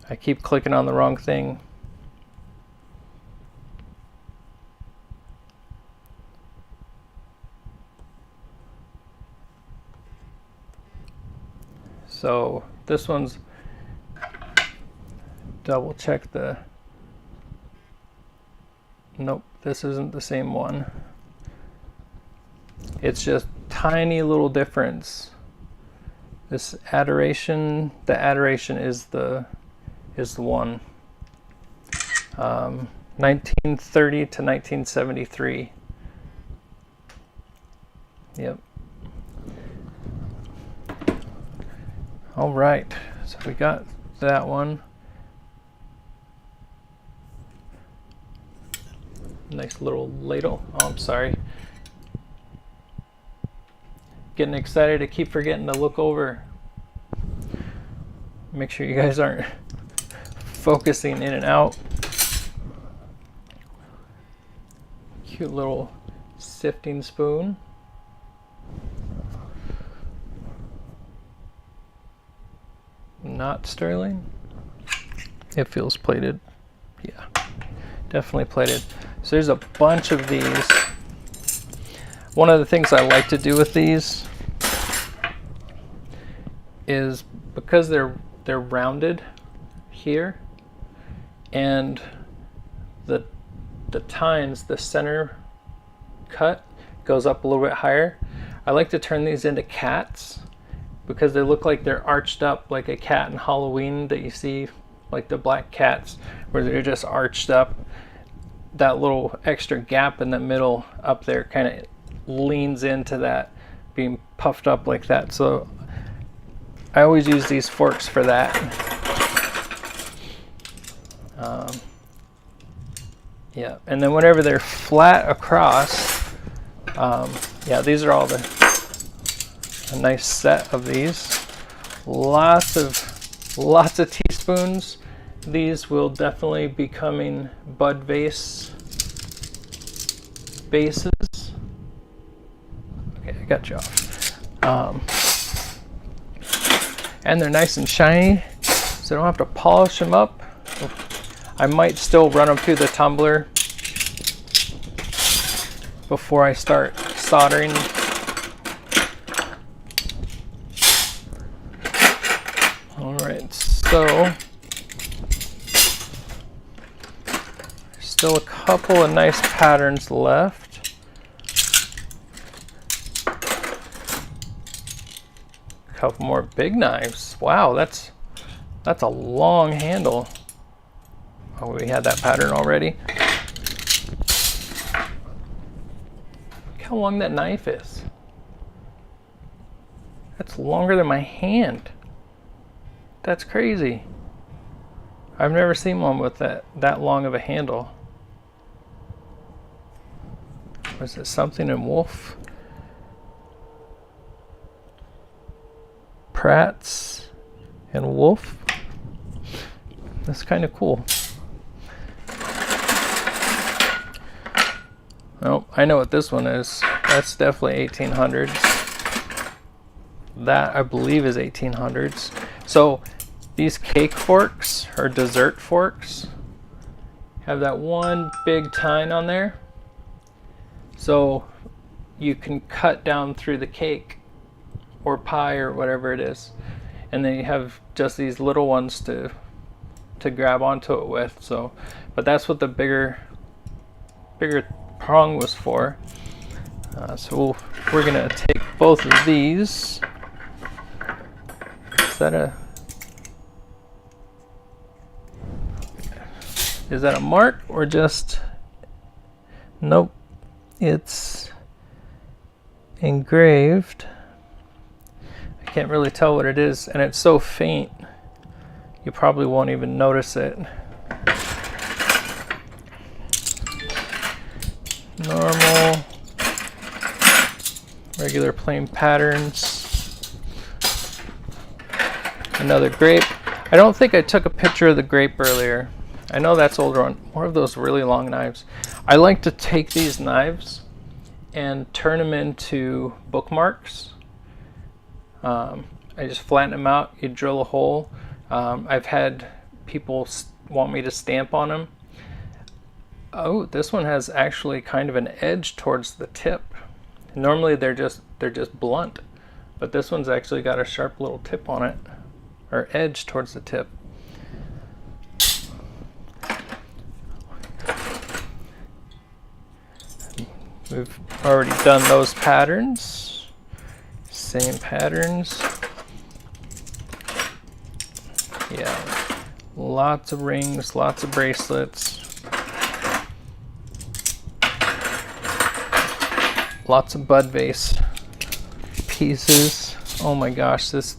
I keep clicking on the wrong thing. So this one's, double check the, nope, this isn't the same one. It's just tiny little difference. This adoration, the adoration is the one. 1930 to 1973. Yep. All right, so we got that one. Nice little ladle. Oh, I'm sorry. Getting excited, I keep forgetting to look over. Make sure you guys aren't focusing in and out. Cute little sifting spoon. Not sterling. It feels plated. Yeah, definitely plated. So there's a bunch of these. One of the things I like to do with these is, because they're rounded here, and the tines, the center cut goes up a little bit higher. I like to turn these into cats, because they look like they're arched up like a cat in Halloween that you see, like the black cats, where they're just arched up. That little extra gap in the middle up there kind of leans into that being puffed up like that. So I always use these forks for that. Yeah, and then whenever they're flat across, yeah, these are all a nice set of these. Lots of teaspoons. These will definitely be coming bud bases. Okay, I got you off. And they're nice and shiny, so I don't have to polish them up. I might still run them through the tumbler before I start soldering. All right, so still a couple of nice patterns left. A couple more big knives. Wow, that's a long handle. Oh, we had that pattern already. Look how long that knife is. That's longer than my hand. That's crazy. I've never seen one with that long of a handle. Was it something in Wolf? Pratt's and Wolf. That's kind of cool. Oh, I know what this one is. That's definitely 1800s. That, I believe, is 1800s. So these cake forks, or dessert forks, have that one big tine on there. So you can cut down through the cake or pie or whatever it is. And then you have just these little ones to grab onto it with. So, but that's what the bigger prong was for. So we're gonna take both of these. Is that a mark or just? Nope, it's engraved. I can't really tell what it is, and it's so faint you probably won't even notice it. Normal, regular plain patterns. Another grape. I don't think I took a picture of the grape earlier. I know that's older one. More of those really long knives. I like to take these knives and turn them into bookmarks. I just flatten them out. You drill a hole. I've had people want me to stamp on them. Oh, this one has actually kind of an edge towards the tip. Normally they're just blunt, but this one's actually got a sharp little tip on it, or edge towards the tip. We've already done those patterns. Same patterns. Yeah, lots of rings, lots of bracelets. Lots of bud vase pieces. Oh my gosh, this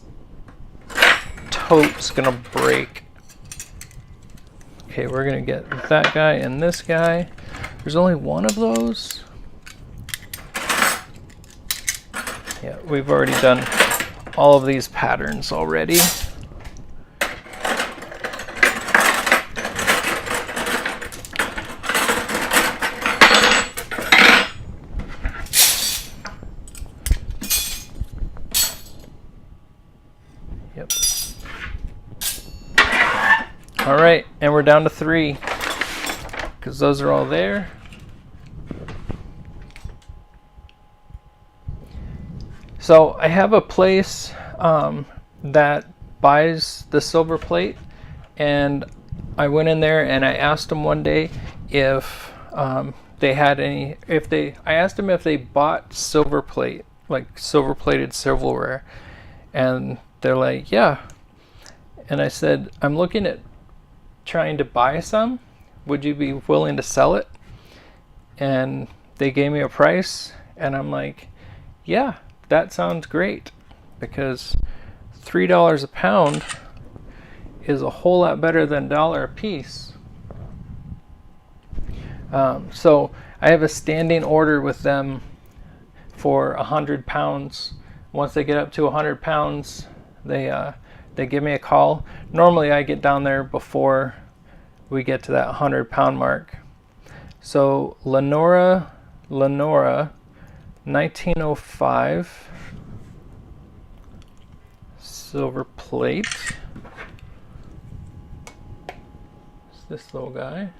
tote's gonna break. Okay, we're gonna get that guy and this guy. There's only one of those. Yeah, we've already done all of these patterns already. Yep. All right, and we're down to 3 because those are all there. So I have a place that buys the silver plate, and I went in there and I asked them one day if they had any. I asked them if they bought silver plate, like silver plated silverware, and they're like, yeah. And I said, I'm looking at trying to buy some. Would you be willing to sell it? And they gave me a price, and I'm like, yeah. That sounds great, because $3 a pound is a whole lot better than $1 a piece. So I have a standing order with them for 100 pounds. Once they get up to 100 pounds, they give me a call. Normally I get down there before we get to that 100 pound mark. So Lenora 1905 silver plate. It's this little guy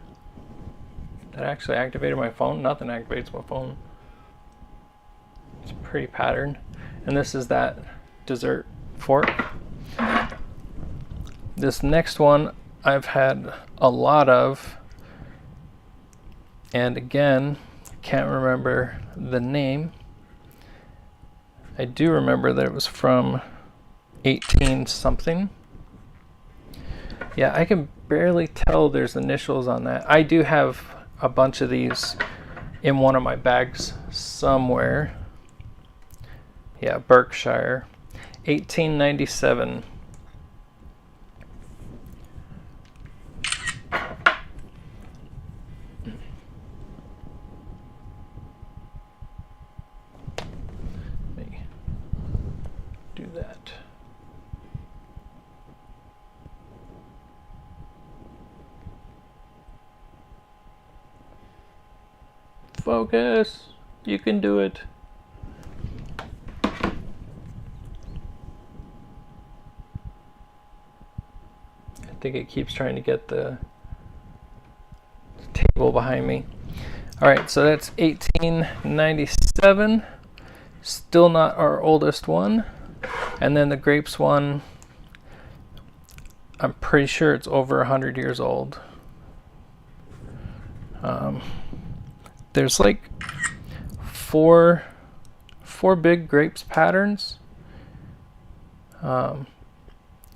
that actually activated my phone. Nothing activates my phone. It's a pretty pattern. And this is that dessert fork. This next one I've had a lot of, and again, can't remember the name. I do remember that it was from 18 something. Yeah, I can barely tell there's initials on that. I do have a bunch of these in one of my bags somewhere. Yeah, Berkshire, 1897. Focus. You can do it. I think it keeps trying to get the table behind me. All right, so that's 1897. Still not our oldest one. And then the grapes one, I'm pretty sure it's over 100 years old. There's like four big grapes patterns. I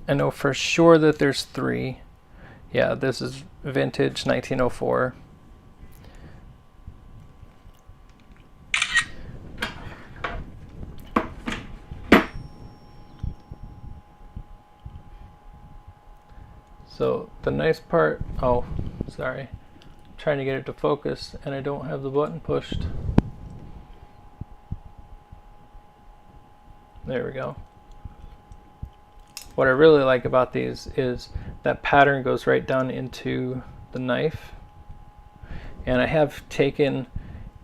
know for sure that there's 3. Yeah, this is vintage 1904. So the nice part, oh, sorry, I'm trying to get it to focus and I don't have the button pushed. There we go. What I really like about these is that pattern goes right down into the knife. And I have taken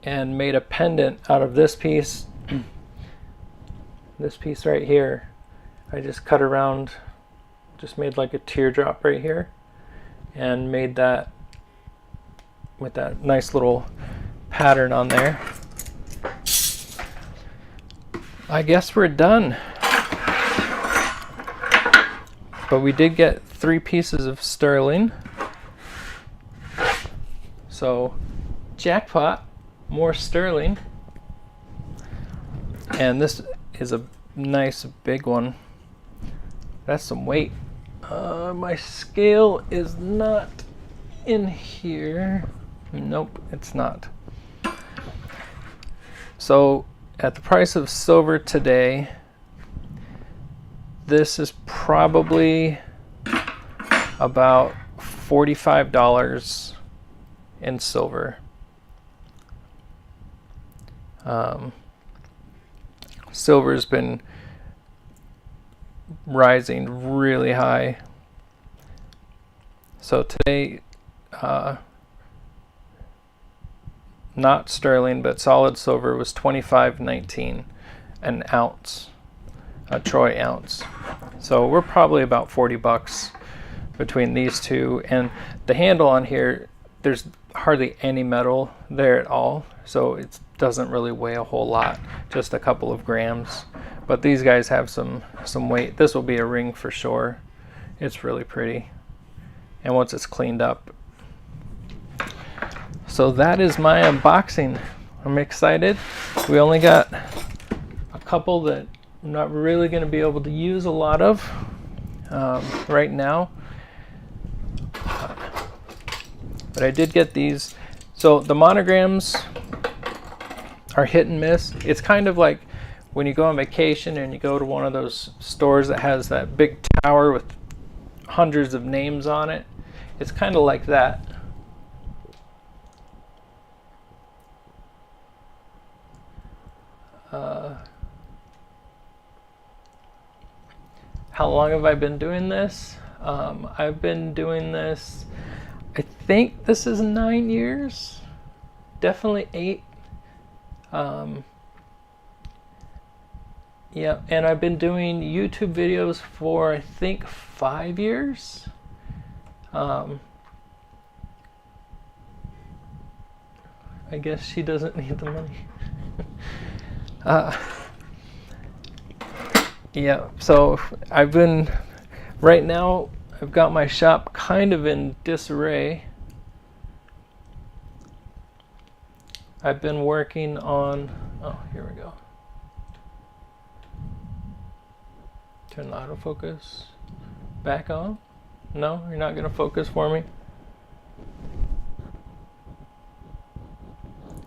and made a pendant out of this piece. This piece right here, I just cut around, just made like a teardrop right here and made that with that nice little pattern on there. I guess we're done. But we did get 3 pieces of sterling. So jackpot, more sterling. And this is a nice big one. That's some weight. My scale is not in here. Nope, it's not. So at the price of silver today, this is probably about $45 in silver. Silver's been rising really high. So today, not sterling, but solid silver was $25.19 an ounce, a troy ounce. So we're probably about $40 between these two. And the handle on here, there's hardly any metal there at all, so it doesn't really weigh a whole lot, just a couple of grams. But these guys have some weight. This will be a ring for sure. It's really pretty. And once it's cleaned up. So that is my unboxing. I'm excited. We only got a couple that I'm not really going to be able to use a lot of right now. But I did get these. So the monograms are hit and miss. It's kind of like when you go on vacation and you go to one of those stores that has that big tower with hundreds of names on it. It's kind of like that. How long have I been doing this? I've been doing this, I think this is 9 years, definitely 8. Yeah, and I've been doing YouTube videos for I think 5 years. I guess she doesn't need the money. Yeah, so I've been, right now I've got my shop kind of in disarray. I've been working on, oh, here we go. Turn the autofocus back on. No, you're not going to focus for me.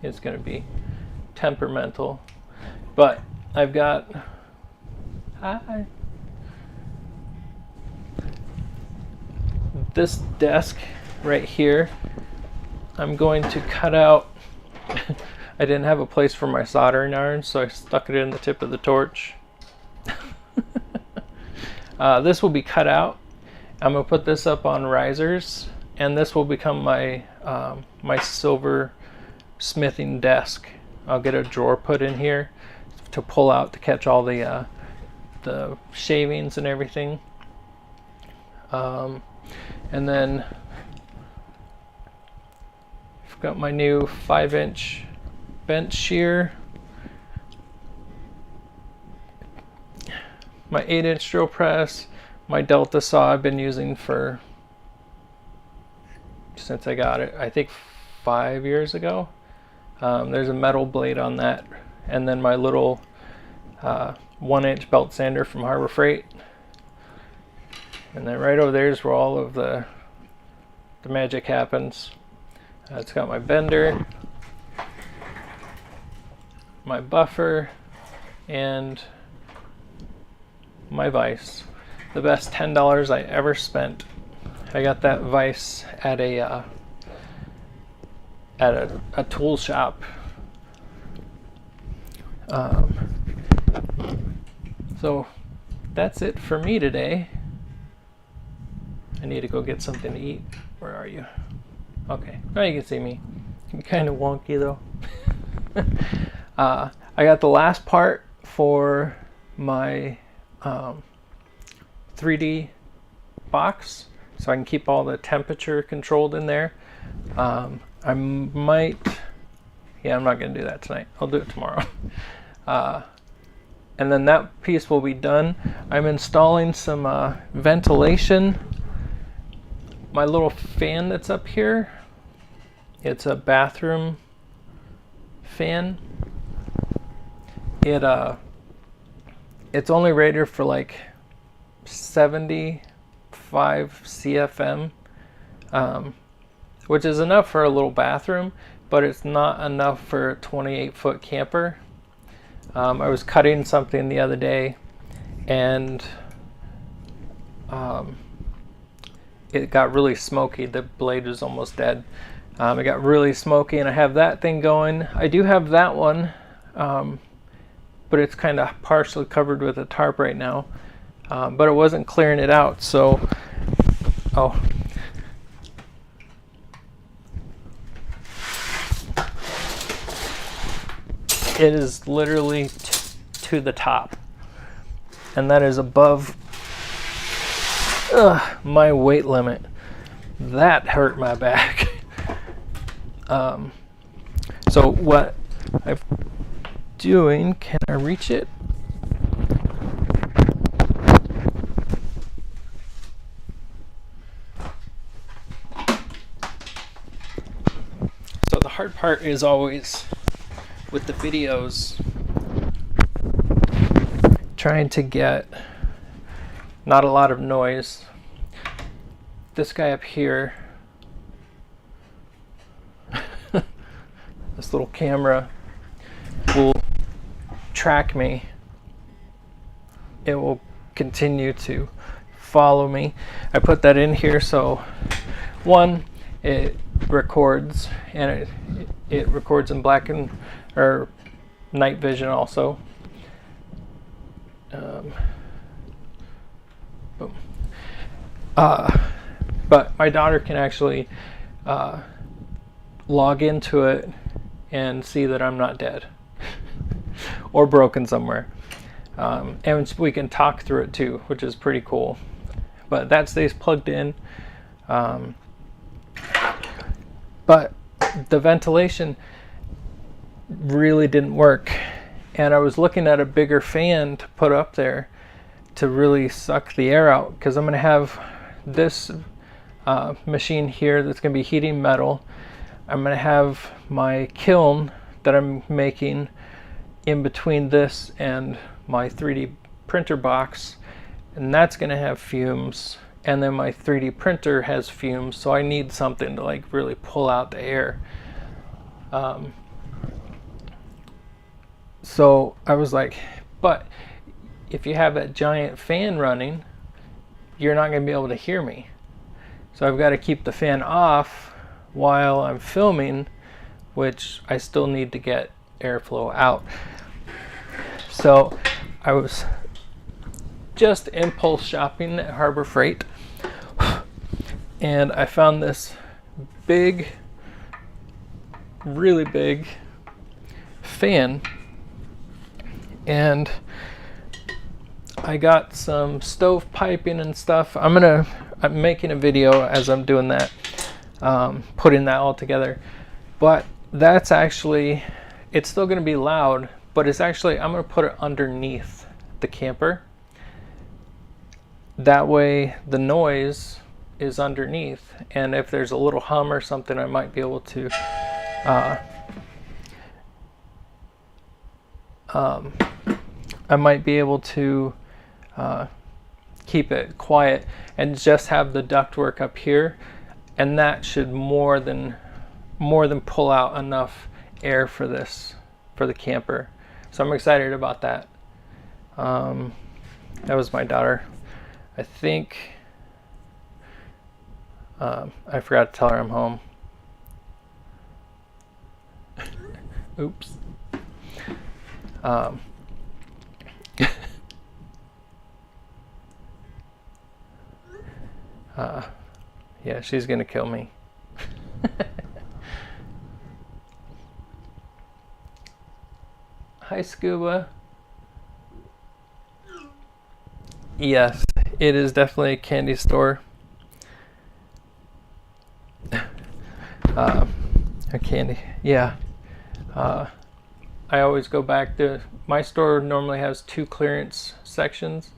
It's going to be temperamental. But I've got, hi. This desk right here, I'm going to cut out. I didn't have a place for my soldering iron, so I stuck it in the tip of the torch. This will be cut out. I'm gonna put this up on risers, and this will become my my silver smithing desk. I'll get a drawer put in here to pull out to catch all the shavings and everything. And then I've got my new 5-inch bench shear, my 8-inch drill press, my Delta saw I've been using since I got it, I think 5 years ago. There's a metal blade on that, and then my little 1-inch belt sander from Harbor Freight. And then right over there is where all of the magic happens. It's got my bender, my buffer, and my vise. The best $10 I ever spent. I got that vise at a tool shop. So that's it for me today. I need to go get something to eat. Where are you? Okay, now you can see me. I'm kind of wonky though. I got the last part for my 3D box, so I can keep all the temperature controlled in there. I might, yeah, I'm not going to do that tonight. I'll do it tomorrow. And then that piece will be done. I'm installing some ventilation. My little fan that's up here, it's a bathroom fan. It's only rated for like 75 CFM, which is enough for a little bathroom, but it's not enough for a 28-foot camper. I was cutting something the other day, and it got really smoky. The blade was almost dead. It got really smoky, and I have that thing going. I do have that one, but it's kind of partially covered with a tarp right now. But it wasn't clearing it out, so it is literally to the top, and that is above my weight limit. That hurt my back. So what I'm doing, can I reach it? So the hard part is always with the videos, trying to get not a lot of noise. This guy up here, this little camera will track me. It will continue to follow me. I put that in here so one, it records, and it records in black and or night vision also. Boom. But my daughter can actually log into it and see that I'm not dead or broken somewhere. And we can talk through it too, which is pretty cool. But that stays plugged in. But the ventilation really didn't work. And I was looking at a bigger fan to put up there to really suck the air out, because I'm going to have this machine here that's going to be heating metal. I'm going to have my kiln that I'm making in between this and my 3D printer box, and that's going to have fumes, and then my 3D printer has fumes, so I need something to like really pull out the air. So I was like, but if you have that giant fan running, you're not going to be able to hear me. So I've got to keep the fan off while I'm filming, which I still need to get airflow out. So I was just impulse shopping at Harbor Freight, and I found this big really big fan, and I got some stove piping and stuff. I'm making a video as I'm doing that, putting that all together. But that's actually, it's still going to be loud, but it's actually, I'm going to put it underneath the camper. That way the noise is underneath, and if there's a little hum or something, I might be able to keep it quiet and just have the ductwork up here, and that should more than pull out enough air for the camper. So I'm excited about that. That was my daughter. I think I forgot to tell her I'm home. Oops. Yeah, she's gonna kill me. Hi, Scuba. Yes, it is definitely a candy store. A candy, yeah. I always go back to, my store normally has 2 clearance sections.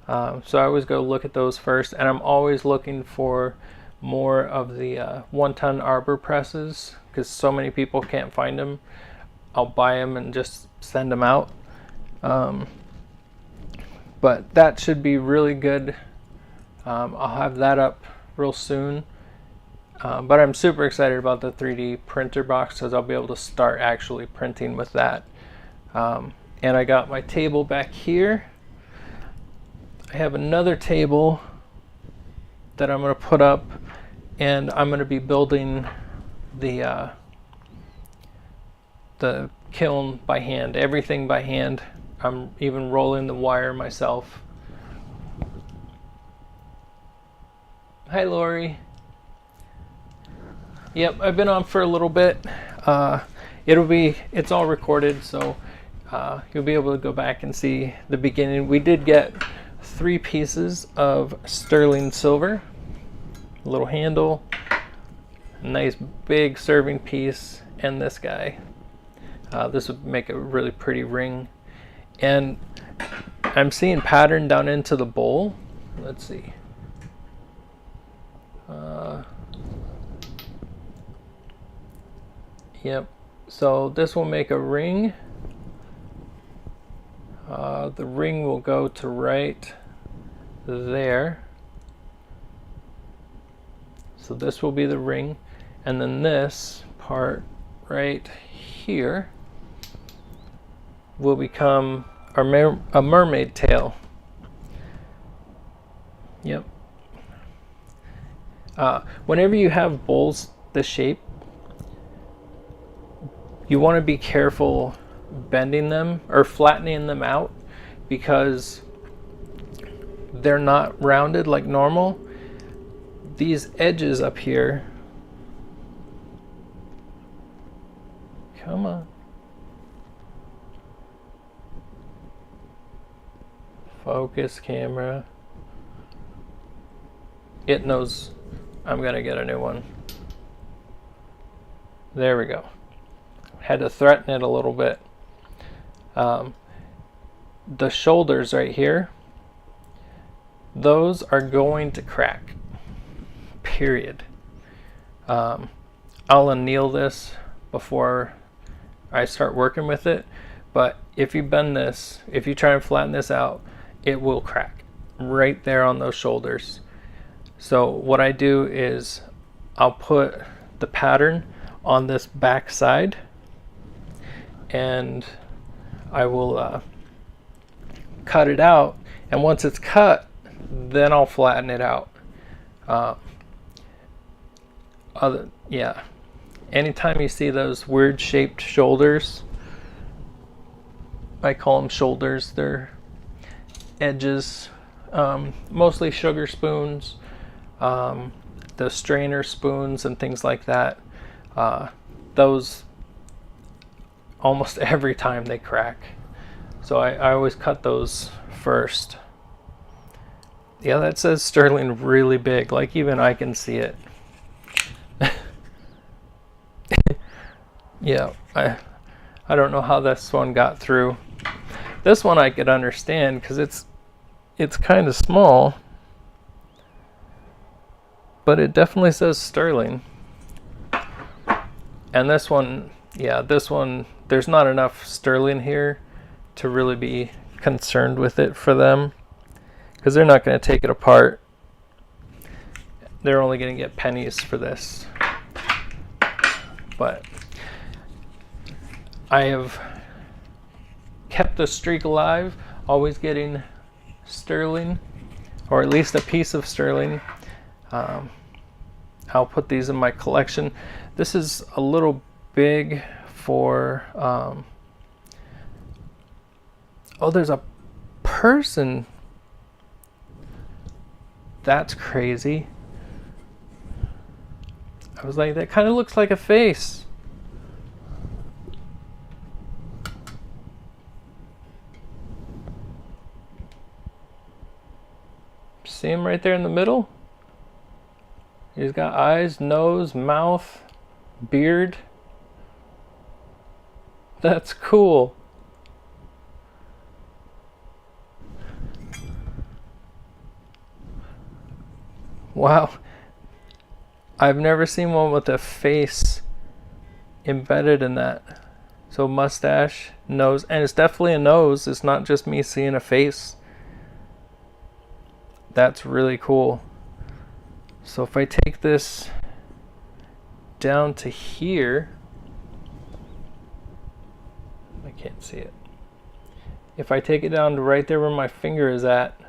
So I always go look at those first, and I'm always looking for more of the 1-ton arbor presses, because so many people can't find them. I'll buy them and just send them out. But that should be really good. I'll have that up real soon. But I'm super excited about the 3D printer box, because I'll be able to start actually printing with that. And I got my table back here. I have another table that I'm going to put up, and I'm going to be building the kiln by hand, everything by hand. I'm even rolling the wire myself. Hi, Lori. Yep, I've been on for a little bit. It's all recorded, so you'll be able to go back and see the beginning. We did get 3 pieces of sterling silver, a little handle, a nice big serving piece, and this guy. This would make a really pretty ring. And I'm seeing pattern down into the bowl. Let's see. Yep, so this will make a ring. The ring will go to right there. So this will be the ring, and then this part right here will become a mermaid tail. Yep. Whenever you have bowls this shape, you want to be careful bending them or flattening them out, because they're not rounded like normal. These edges up here, come on, focus camera. It knows I'm gonna get a new one. There we go. Had to threaten it a little bit. The shoulders right here, those are going to crack, period. I'll anneal this before I start working with it, but if you bend this, if you try and flatten this out, it will crack right there on those shoulders. So what I do is I'll put the pattern on this back side, and I will cut it out, and once it's cut, then I'll flatten it out. Yeah, anytime you see those weird shaped shoulders, I call them shoulders, they're edges, mostly sugar spoons, the strainer spoons and things like that. Those almost every time they crack. So I always cut those first. Yeah, that says sterling really big, like even I can see it. Yeah, I don't know how this one got through. This one I could understand because it's kind of small, but it definitely says sterling. And this one, yeah, this one, there's not enough sterling here to really be concerned with it for them, because they're not going to take it apart. They're only going to get pennies for this. But I have kept the streak alive, always getting sterling, or at least a piece of sterling. I'll put these in my collection. This is a little big for, oh, there's a person. That's crazy. I was like, that kind of looks like a face. See him right there in the middle? He's got eyes, nose, mouth, beard. That's cool. Wow. I've never seen one with a face embedded in that. So mustache, nose, and it's definitely a nose. It's not just me seeing a face. That's really cool. So if I take this down to here, I can't see it. If I take it down to right there where my finger is at,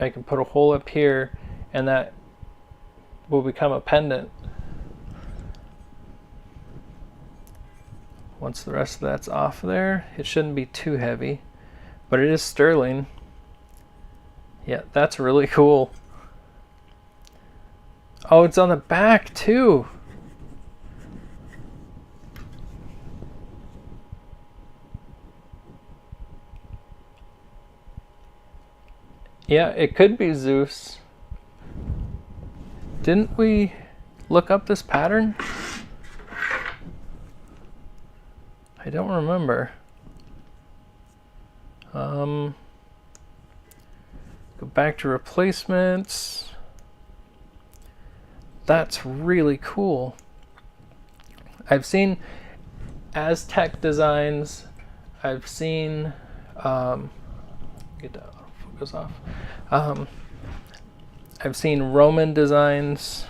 I can put a hole up here and that will become a pendant. Once the rest of that's off there, it shouldn't be too heavy, but it is sterling. Yeah, that's really cool. Oh, it's on the back too. Yeah, it could be Zeus. Didn't we look up this pattern? I don't remember. Go back to replacements. That's really cool. I've seen Aztec designs. I've seen get that focus off. I've seen Roman designs.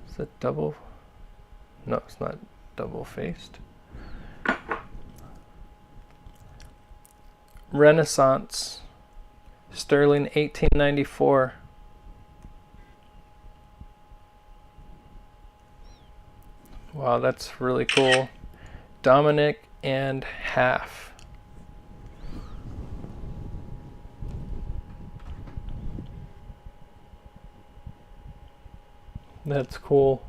Is that double? No, it's not double-faced. Renaissance, sterling 1894. Wow, that's really cool. Dominic and half. That's cool.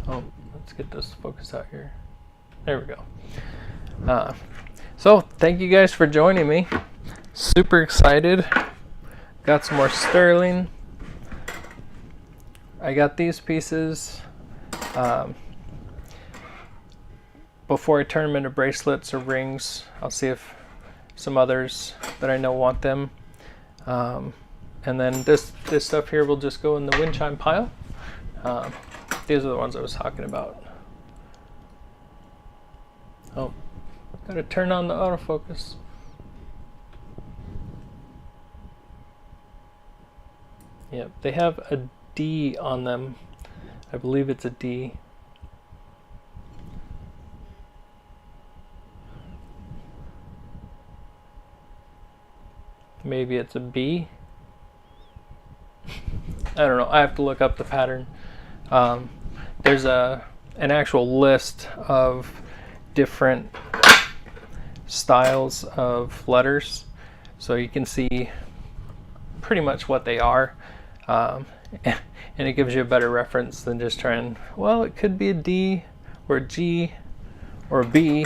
Oh, let's get this focus out here. There we go. So thank you guys for joining me. Super excited. Got some more sterling. I got these pieces. Before I turn them into bracelets or rings, I'll see if some others that I know want them. And then this stuff here will just go in the wind chime pile. These are the ones I was talking about. Oh, gotta turn on the autofocus. Yep, they have a D on them. I believe it's a D. Maybe it's a B. I don't know. I have to look up the pattern. There's an actual list of different styles of letters, so you can see pretty much what they are, and it gives you a better reference than just trying, well, it could be a D or a G or a B.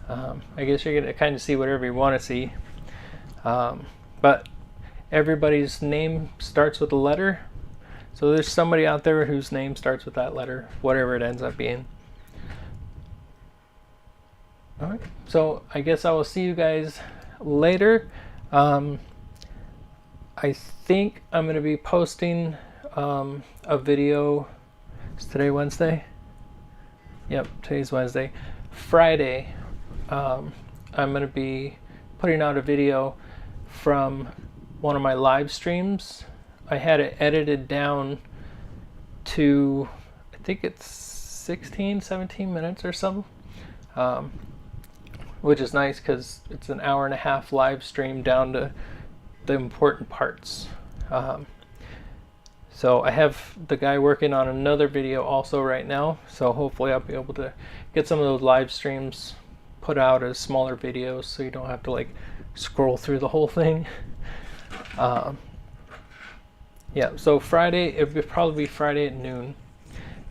I guess you're going to kind of see whatever you want to see, but everybody's name starts with a letter, so there's somebody out there whose name starts with that letter, whatever it ends up being. Alright, so I guess I will see you guys later. I think I'm going to be posting a video. Is today Wednesday? Yep, today's Wednesday. Friday, I'm going to be putting out a video from one of my live streams. I had it edited down to, I think it's 16, 17 minutes or something. Which is nice because it's an hour and a half live stream down to the important parts. So I have the guy working on another video also right now, so hopefully I'll be able to get some of those live streams put out as smaller videos so you don't have to like scroll through the whole thing. Yeah, so Friday, it would probably be Friday at noon.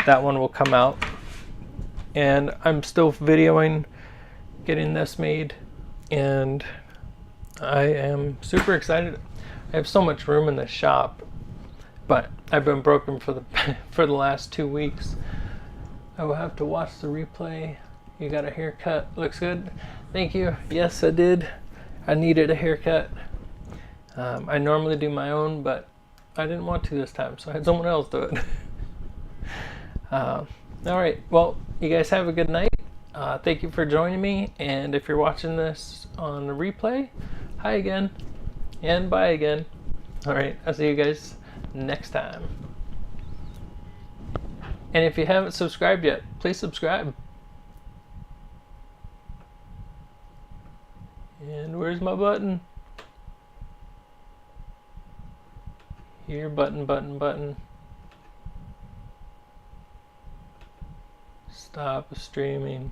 That one will come out. And I'm still videoing getting this made, and I am super excited. I have so much room in the shop, but I've been broken for the last 2 weeks. I will have to watch the replay. You got a haircut, looks good. Thank you. Yes, I did. I needed a haircut. I normally do my own, but I didn't want to this time, so I had someone else do it. All right, well, you guys have a good night. Thank you for joining me, and if you're watching this on the replay, hi again, and bye again. All right, I'll see you guys next time. And if you haven't subscribed yet, please subscribe. And where's my button? Here, button. Stop streaming.